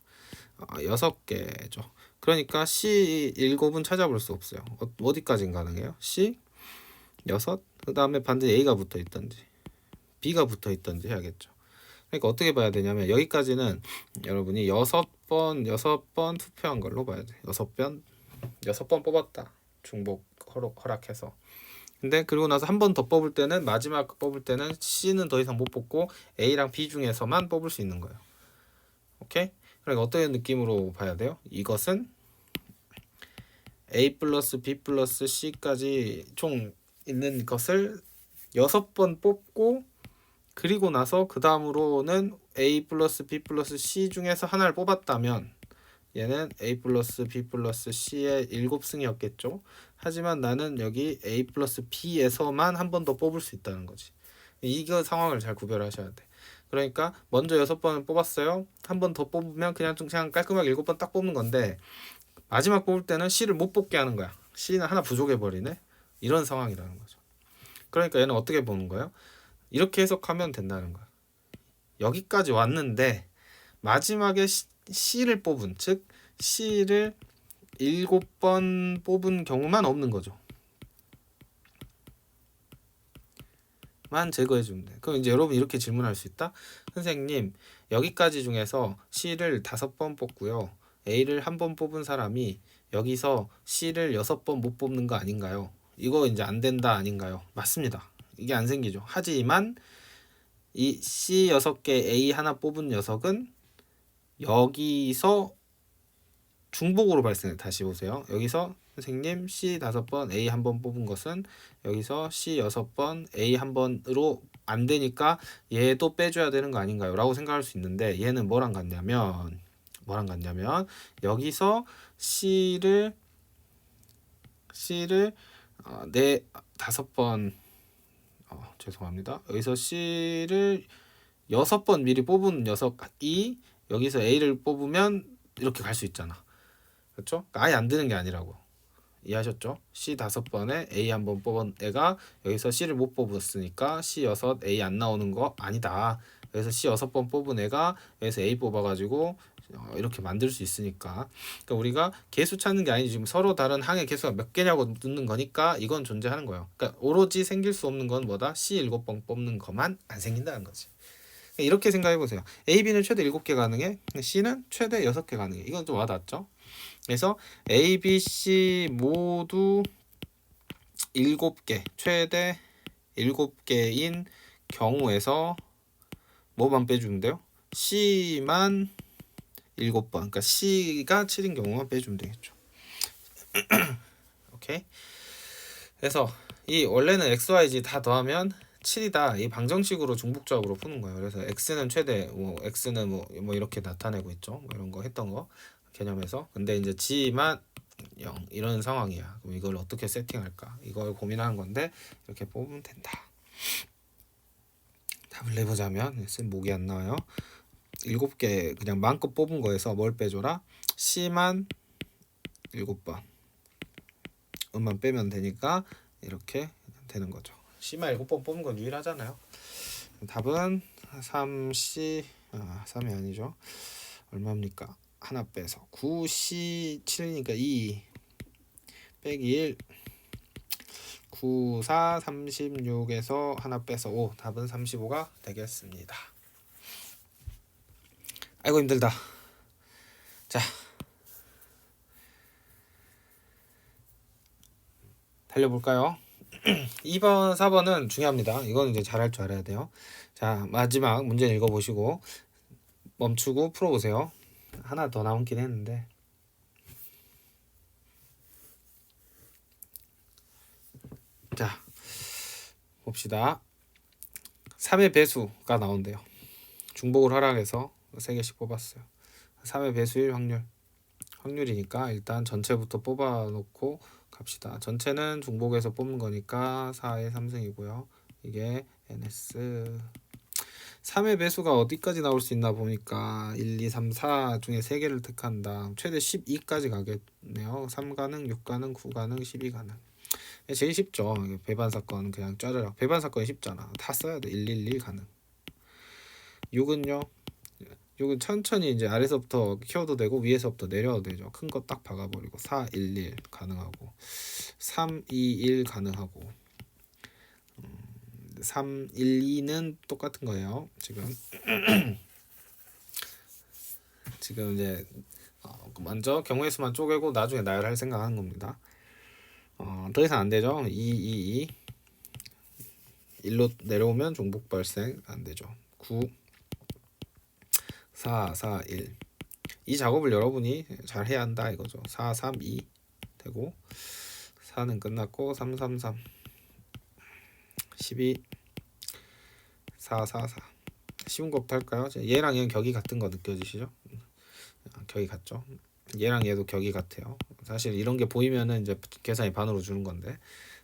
6개죠. 그러니까 C 7은 찾아볼 수 없어요. 어디까지는 가능해요? C 6, 그 다음에 반드시 A가 붙어 있던지 B가 붙어 있던지 해야겠죠. 그러니까 어떻게 봐야 되냐면 여기까지는 여러분이 6번 투표한 걸로 봐야 돼. 6번 뽑았다. 중복 허락해서. 근데 그리고 나서 한 번 더 뽑을 때는 마지막 뽑을 때는 C는 더 이상 못 뽑고 A랑 B 중에서만 뽑을 수 있는 거예요. 오케이? 그러니까 어떤 느낌으로 봐야 돼요? 이것은 A 플러스 B 플러스 C까지 총 있는 것을 6번 뽑고 그리고 나서 그 다음으로는 A 플러스 B 플러스 C 중에서 하나를 뽑았다면 얘는 A 플러스 B 플러스 C의 7승이었겠죠. 하지만 나는 여기 A 플러스 B에서만 한 번 더 뽑을 수 있다는 거지. 이거 상황을 잘 구별하셔야 돼. 그러니까 먼저 6번을 뽑았어요. 한 번 더 뽑으면 그냥 깔끔하게 7번 딱 뽑는 건데 마지막 뽑을 때는 C를 못 뽑게 하는 거야. C는 하나 부족해버리네. 이런 상황이라는 거죠. 그러니까 얘는 어떻게 보는 거예요? 이렇게 해석하면 된다는 거야. 여기까지 왔는데 마지막에 C를 뽑은, 즉 C를 7번 뽑은 경우만 없는 거죠. 만 제거해 주면 돼. 그럼 이제 여러분 이렇게 질문할 수 있다. 선생님, 여기까지 중에서 C를 5번 뽑고요. A를 1번 뽑은 사람이 여기서 C를 6번 못 뽑는 거 아닌가요? 이거 이제 안 된다 아닌가요? 맞습니다. 이게 안 생기죠. 하지만 이 C 6개 A 하나 뽑은 녀석은 여기서 중복으로 발생해. 다시 보세요. 여기서 선생님 C 5번 A 1번 뽑은 것은 여기서 C 6번 A 1번으로 안 되니까 얘도 빼줘야 되는 거 아닌가요? 라고 생각할 수 있는데 얘는 뭐랑 같냐면 여기서 C를 5번 죄송합니다. 여기서 C를 6번 미리 뽑은 녀석이 여기서 A를 뽑으면 이렇게 갈 수 있잖아. 그렇죠? 아예 안 되는 게 아니라고. 이해하셨죠? C 5번에 A 1번 뽑은 애가 여기서 C를 못 뽑았으니까 C 6, A 안 나오는 거 아니다. 여기서 C 6번 뽑은 애가 여기서 A 뽑아가지고 이렇게 만들 수 있으니까. 그러니까 우리가 개수 찾는 게 아니지 지금 서로 다른 항의 개수가 몇 개냐고 묻는 거니까 이건 존재하는 거예요. 그러니까 오로지 생길 수 없는 건 뭐다? C 7번 뽑는 것만 안 생긴다는 거지. 이렇게 생각해 보세요. A, B는 최대 7개 가능해. C는 최대 6개 가능해. 이건 좀 와닿죠? 그래서 A, B, C 모두 7개, 최대 7개인 경우에서 뭐만 빼주면 돼요? C만 7번. 그러니까 C가 7인 경우만 빼주면 되겠죠. 오케이. 그래서 이 원래는 XYZ 다 더하면 7이다. 이 방정식으로 중복조합으로 푸는 거예요. 그래서 X는 최대, 뭐 X는 뭐 이렇게 나타내고 있죠. 뭐 이런 거 했던 거 개념에서. 근데 이제 G만 0 이런 상황이야. 그럼 이걸 어떻게 세팅할까? 이걸 고민하는 건데 이렇게 뽑으면 된다. 답을 내보자면 목이 안 나와요. 7개 그냥 마음껏 뽑은 거에서 뭘 빼줘라? C만 7번. 음만 빼면 되니까 이렇게 되는 거죠. C만 7번 뽑은 건 유일하잖아요. 답은 3C 3이 아니죠. 얼마입니까? 하나 빼서 9C 7이니까 2 빼기 1 9, 4, 36에서 하나 빼서 5 답은 35가 되겠습니다. 아이고 힘들다. 자 달려볼까요? 2번, 4번은 중요합니다. 이건 이제 잘할 줄 알아야 돼요. 자, 마지막 문제 읽어보시고 멈추고 풀어보세요. 하나 더 남긴 했는데. 자, 봅시다. 3의 배수가 나온대요. 중복을 하락해서 3개씩 뽑았어요. 3의 배수일 확률이니까 일단 전체부터 뽑아놓고 갑시다. 전체는 중복에서 뽑는 거니까 4의 3승이고요. 이게 NS 3의 배수가 어디까지 나올 수 있나 보니까 1, 2, 3, 4 중에 3개를 택한다. 최대 12까지 가겠네요. 3가능, 6가능, 9가능, 12가능. 제일 쉽죠. 배반 사건 그냥 짜르락. 배반 사건이 쉽잖아. 다 써야 돼. 111 가능. 6은요. 6은 천천히 이제 아래서부터 키워도 되고 위에서부터 내려도 되죠. 큰 거 딱 박아버리고 4, 1, 1 가능하고 3, 2, 1 가능하고 3, 1, 2는 똑같은 거예요. 지금 이제 먼저 경우의 수만 쪼개고 나중에 나열할 생각하는 겁니다. 더 이상 안 되죠. 2, 2, 2 1로 내려오면 종복 발생 안 되죠. 9 4, 4, 1 이 작업을 여러분이 잘 해야 한다 이거죠. 4, 3, 2 되고 4는 끝났고 3, 3, 3 12 4, 4, 4 쉬운 것부터 할까요? 얘랑 얘는 격이 같은 거 느껴지시죠? 격이 같죠? 얘랑 얘도 격이 같아요. 사실 이런 게 보이면은 이제 계산이 반으로 주는 건데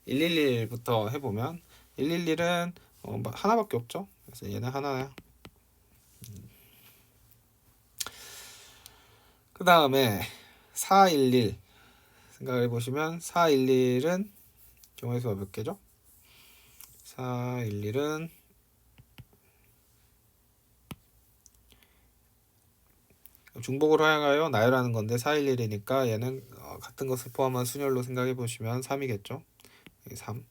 111부터 해보면 111은 하나밖에 없죠. 그래서 얘는 하나야. 그 다음에 411 생각을 해보시면 411은 경우의 수가 몇 개죠? 411은 중복으로 하여가요 나열하는 건데 411이니까 얘는 같은 것을 포함한 순열로 생각해 보시면 3이겠죠. 3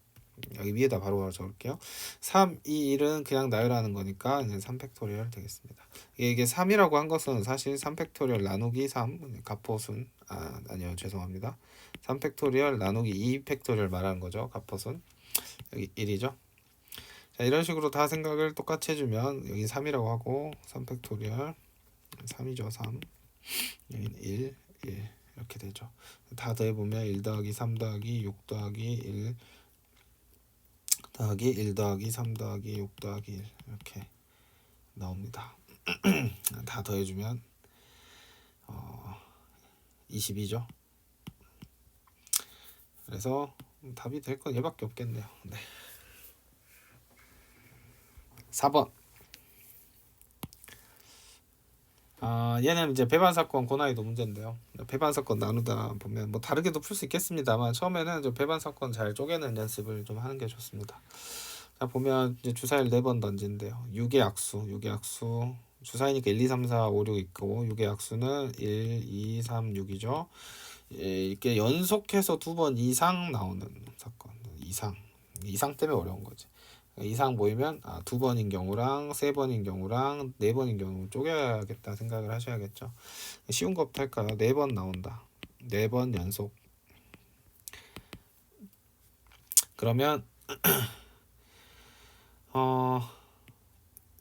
여기 위에다 바로 적을게요. 3, 2, 1은 그냥 나열하는 거니까 이제 3팩토리얼 되겠습니다. 이게 3이라고 한 것은 사실 3팩토리얼 나누기 3 가포순 아니요 죄송합니다. 3팩토리얼 나누기 2팩토리얼 말하는 거죠. 가포순 여기 1이죠. 자 이런 식으로 다 생각을 똑같이 해주면 여기 3이라고 하고 3팩토리얼 3이죠. 3 여기는 1 이렇게 되죠. 다 더해보면 1 더하기 3 더하기 6 더하기 1 더하기 1 더하기 3 더하기 6 더하기 1 이렇게 나옵니다. 다 더해주면 22죠. 그래서 답이 될 건 얘밖에 없겠네요. 네. 4번 얘는 이제 배반 사건 고난이도 문제인데요. 배반 사건 나누다 보면 뭐 다르게도 풀 수 있겠습니다만 처음에는 좀 배반 사건 잘 쪼개는 연습을 좀 하는 게 좋습니다. 자 보면 이제 주사위를 4번 던진대요. 6의 약수 주사위니까 1, 2, 3, 4, 5, 6 있고 6의 약수는 1, 2, 3, 6이죠. 이렇게 연속해서 2번 이상 나오는 사건. 이상 때문에 어려운 거지. 이상 보이면 2번인 경우랑 3번인 경우랑 4번인 경우 쪼개야겠다 생각을 하셔야겠죠. 쉬운 것부터 할까요? 4번 나온다. 4번 연속. 그러면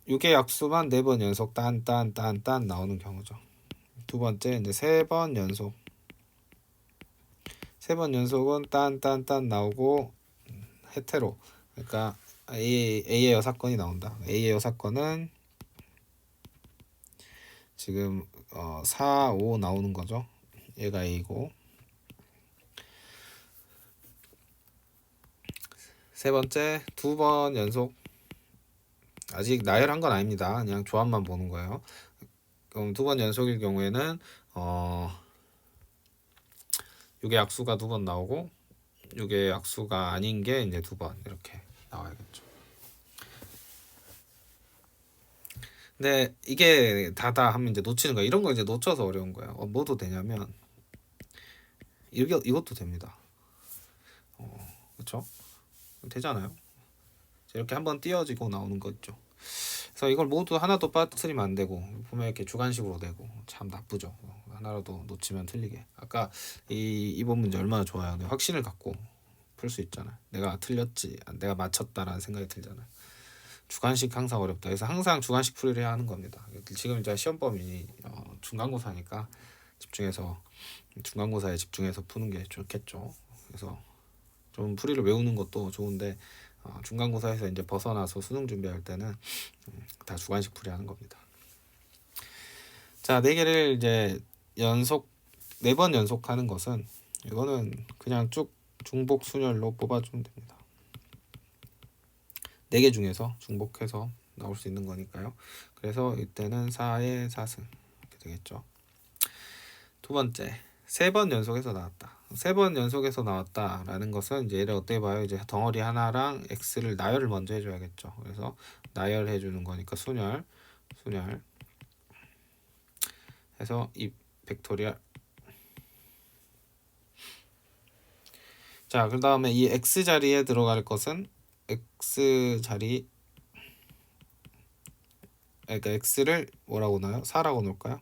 6의 약수만 4번 연속 딴 나오는 경우죠. 두 번째 이제 3번 연속. 3번 연속은 딴 나오고 헤테로. 그러니까 A의 여사건이 나온다. A의 여사건은 지금 4, 5 나오는 거죠. 얘가 A고. 세 번째 2번 연속. 아직 나열한 건 아닙니다. 그냥 조합만 보는 거예요. 그럼 2번 연속일 경우에는 6의 약수가 2번 나오고 6의 약수가 아닌 게 이제 2번 이렇게 나와야겠죠. 근데 이게 다다 하면 이제 놓치는 거야. 이런 거 이제 놓쳐서 어려운 거야. 뭐도 되냐면 이것도 됩니다. 그렇죠? 되잖아요. 이렇게 한번 띄어지고 나오는 거 있죠. 그래서 이걸 모두 하나도 빠뜨리면 안 되고 보면 이렇게 주관식으로 되고 참 나쁘죠. 하나라도 놓치면 틀리게. 아까 이번 문제 얼마나 좋아요. 확신을 갖고 풀 수 있잖아요. 내가 틀렸지, 내가 맞췄다라는 생각이 들잖아요. 주관식 항상 어렵다. 그래서 항상 주관식 풀이를 해야 하는 겁니다. 지금 이제 시험 범위 중간고사니까 중간고사에 집중해서 푸는 게 좋겠죠. 그래서 좀 풀이를 외우는 것도 좋은데 중간고사에서 이제 벗어나서 수능 준비할 때는 다 주관식 풀이하는 겁니다. 자, 4개를 이제 연속 4번 연속하는 것은 이거는 그냥 쭉 중복 순열로 뽑아주면 됩니다. 4개 중에서 중복해서 나올 수 있는 거니까요. 그래서 이때는 4의 4승 이렇게 되겠죠. 두 번째, 3번 연속해서 나왔다. 3번 연속해서 나왔다라는 것은 이제 얘를 어떻게 봐요? 이제 덩어리 하나랑 x를 나열을 먼저 해줘야겠죠. 그래서 나열해 주는 거니까 순열 해서 이 벡토리얼. 자, 그 다음에 이 x 자리에 들어갈 것은 x 자리, 그러니까 x를 뭐라고 넣어요? 4라고 놓을까요?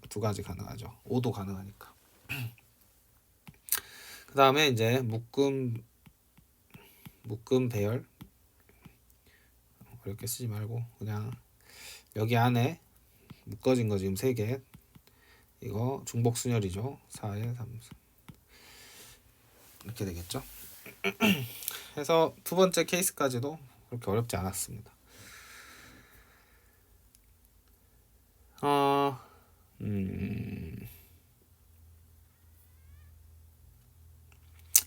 두 가지 가능하죠. 5도 가능하니까. 그 다음에 이제 묶음 배열, 어렵게 쓰지 말고 그냥 여기 안에 묶어진 거 지금 3개, 이거 중복 순열이죠. 4의 3승 이렇게 되겠죠. 해서 두 번째 케이스까지도 그렇게 어렵지 않았습니다.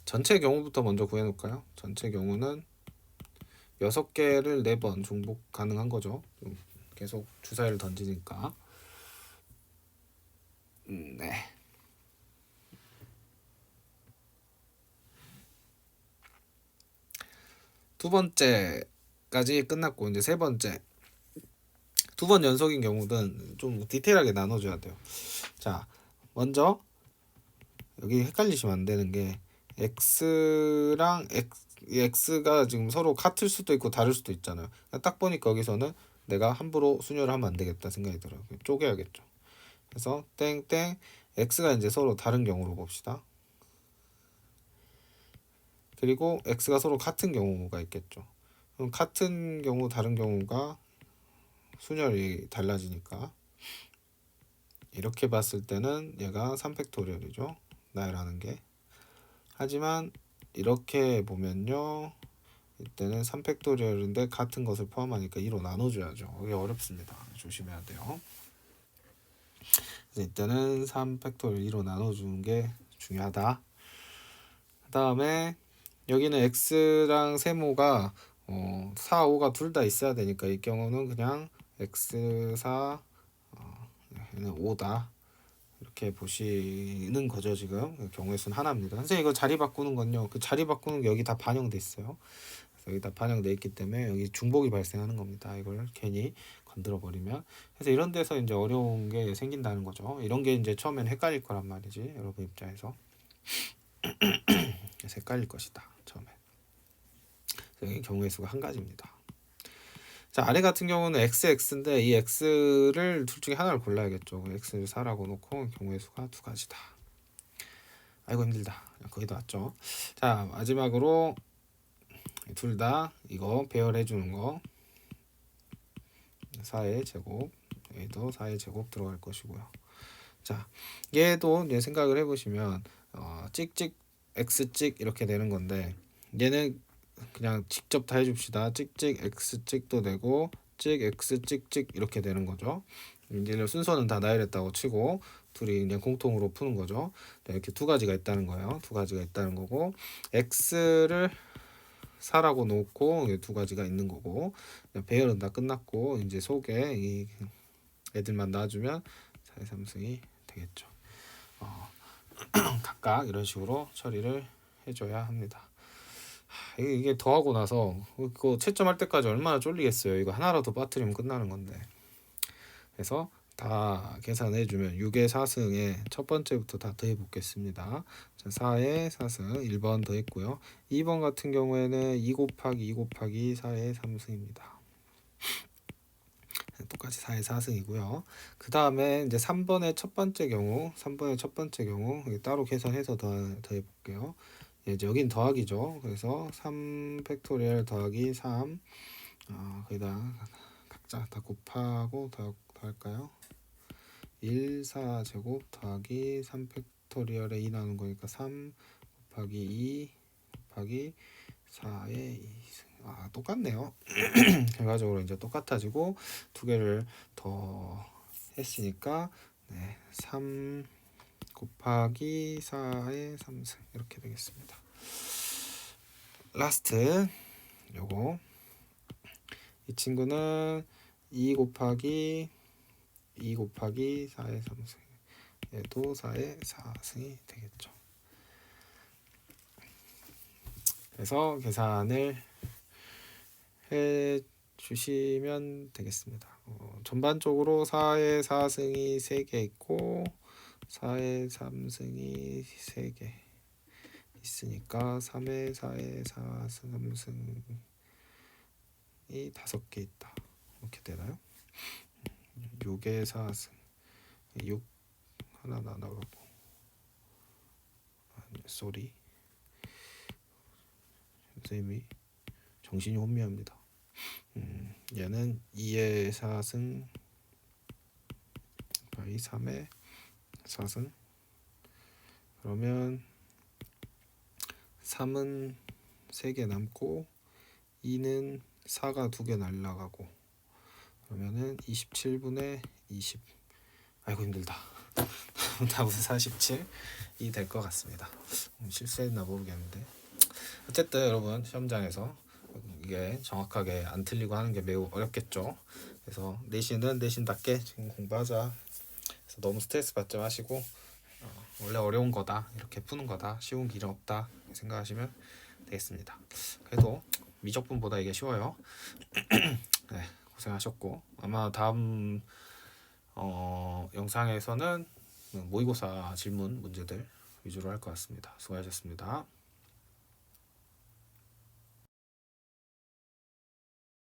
전체 경우부터 먼저 구해놓을까요? 전체 경우는 6개를 4번 중복 가능한 거죠. 계속 주사위를 던지니까. 네. 두 번째까지 끝났고 이제 세 번째. 2번 연속인 경우는 좀 디테일하게 나눠줘야 돼요. 자, 먼저 여기 헷갈리시면 안 되는 게 x랑 x가 지금 서로 같을 수도 있고 다를 수도 있잖아요. 딱 보니까 여기서는 내가 함부로 순열을 하면 안 되겠다 생각이 들어요. 쪼개야겠죠. 그래서 땡땡 x가 이제 서로 다른 경우로 봅시다. 그리고 x가 서로 같은 경우가 있겠죠. 그럼 같은 경우 다른 경우가 순열이 달라지니까 이렇게 봤을 때는 얘가 3팩토리얼이죠. 나열하는 게. 하지만 이렇게 보면요. 이때는 3팩토리얼인데 같은 것을 포함하니까 2로 나눠줘야죠. 이게 어렵습니다. 조심해야 돼요. 그래서 이때는 3팩토리얼 2로 나눠주는 게 중요하다. 그 다음에 여기는 x랑 세모가 4, 5가 둘 다 있어야 되니까 이 경우는 그냥 x4 얘는 5다 이렇게 보시는 거죠. 지금 경우의 수는 하나입니다. 선생님 이거 자리 바꾸는 건요, 그 자리 바꾸는 게 여기 다 반영돼 있어요. 그래서 여기 다 반영돼 있기 때문에 여기 중복이 발생하는 겁니다. 이걸 괜히 건드려 버리면. 그래서 이런 데서 이제 어려운 게 생긴다는 거죠. 이런 게 이제 처음엔 헷갈릴 거란 말이지, 여러분 입장에서. 그래서 헷갈릴 것이다 처음에. 그래서 여기 경우의 수가 한 가지입니다. 자, 아래 같은 경우는 x인데 이 x를 둘 중에 하나를 골라야겠죠. x를 4라고 놓고 경우의 수가 두 가지다. 아이고 힘들다. 거의 다 왔죠. 자, 마지막으로 둘 다 이거 배열해 주는 거. 4의 제곱, 얘도 4의 제곱 들어갈 것이고요. 자, 얘도 이제 생각을 해보시면 찍찍 x 찍 이렇게 되는 건데 얘는 그냥 직접 다 해줍시다. 찍찍 x 찍도 되고 찍 x 찍찍 이렇게 되는 거죠. 이제 순서는 다 나열했다고 치고 둘이 그냥 공통으로 푸는 거죠. 이렇게 두 가지가 있다는 거예요. 두 가지가 있다는 거고 x를 4라고 놓고 두 가지가 있는 거고 배열은 다 끝났고 이제 속에 이 애들만 놔주면 4의 3승이 되겠죠. 각각 이런 식으로 처리를 해줘야 합니다. 이게 더하고 나서 그거 채점할 때까지 얼마나 쫄리겠어요. 이거 하나라도 빠뜨리면 끝나는 건데. 그래서 다 계산해주면 6의 4승에 첫 번째부터 다 더해 보겠습니다. 4의 4승 1번 더했고요. 2번 같은 경우에는 2 곱하기 2 곱하기 4의 3승입니다. 똑같이 4의 4승이고요. 그 다음에 이제 3번의 첫 번째 경우 따로 계산해서 더해 볼게요. 이제 여긴 더하기죠. 그래서 3 팩토리얼 더하기 3 거기다 각자 다 곱하고 더할까요? 1, 4 제곱 더하기 3 팩토리얼에 2 나오는 거니까 3 곱하기 2 곱하기 4의 2. 똑같네요. 결과적으로 이제 똑같아지고 두 개를 더 했으니까 3 곱하기 4의 3승 이렇게 되겠습니다. 라스트 요거 이 친구는 2 곱하기 4의 3승 얘도 4의 4승이 되겠죠. 그래서 계산을 해 주시면 되겠습니다. 전반적으로 4의 4승이 3개 있고 4의 3승이 3개 있으니까 3의 4의 4승이 5개 있다. 이렇게 되나요? 6의 4승 6 하나 나가고 쏘리 선생님이 정신이 혼미합니다. 얘는 2의 4승 바이 3의 4승 그러면 3은 3개 남고 2는 4가 2개 날라가고 그러면은 27분의 20 아이고 힘들다. 답은 47이 될 것 같습니다. 실수했나 모르겠는데 어쨌든 여러분 시험장에서 이게 정확하게 안 틀리고 하는 게 매우 어렵겠죠. 그래서 내신은 내신답게 지금 공부하자. 그래서 너무 스트레스 받지 마시고 원래 어려운 거다 이렇게 푸는 거다 쉬운 길은 없다 생각하시면 되겠습니다. 그래도 미적분보다 이게 쉬워요. 네, 고생하셨고 아마 다음 영상에서는 모의고사 질문 문제들 위주로 할 것 같습니다. 수고하셨습니다.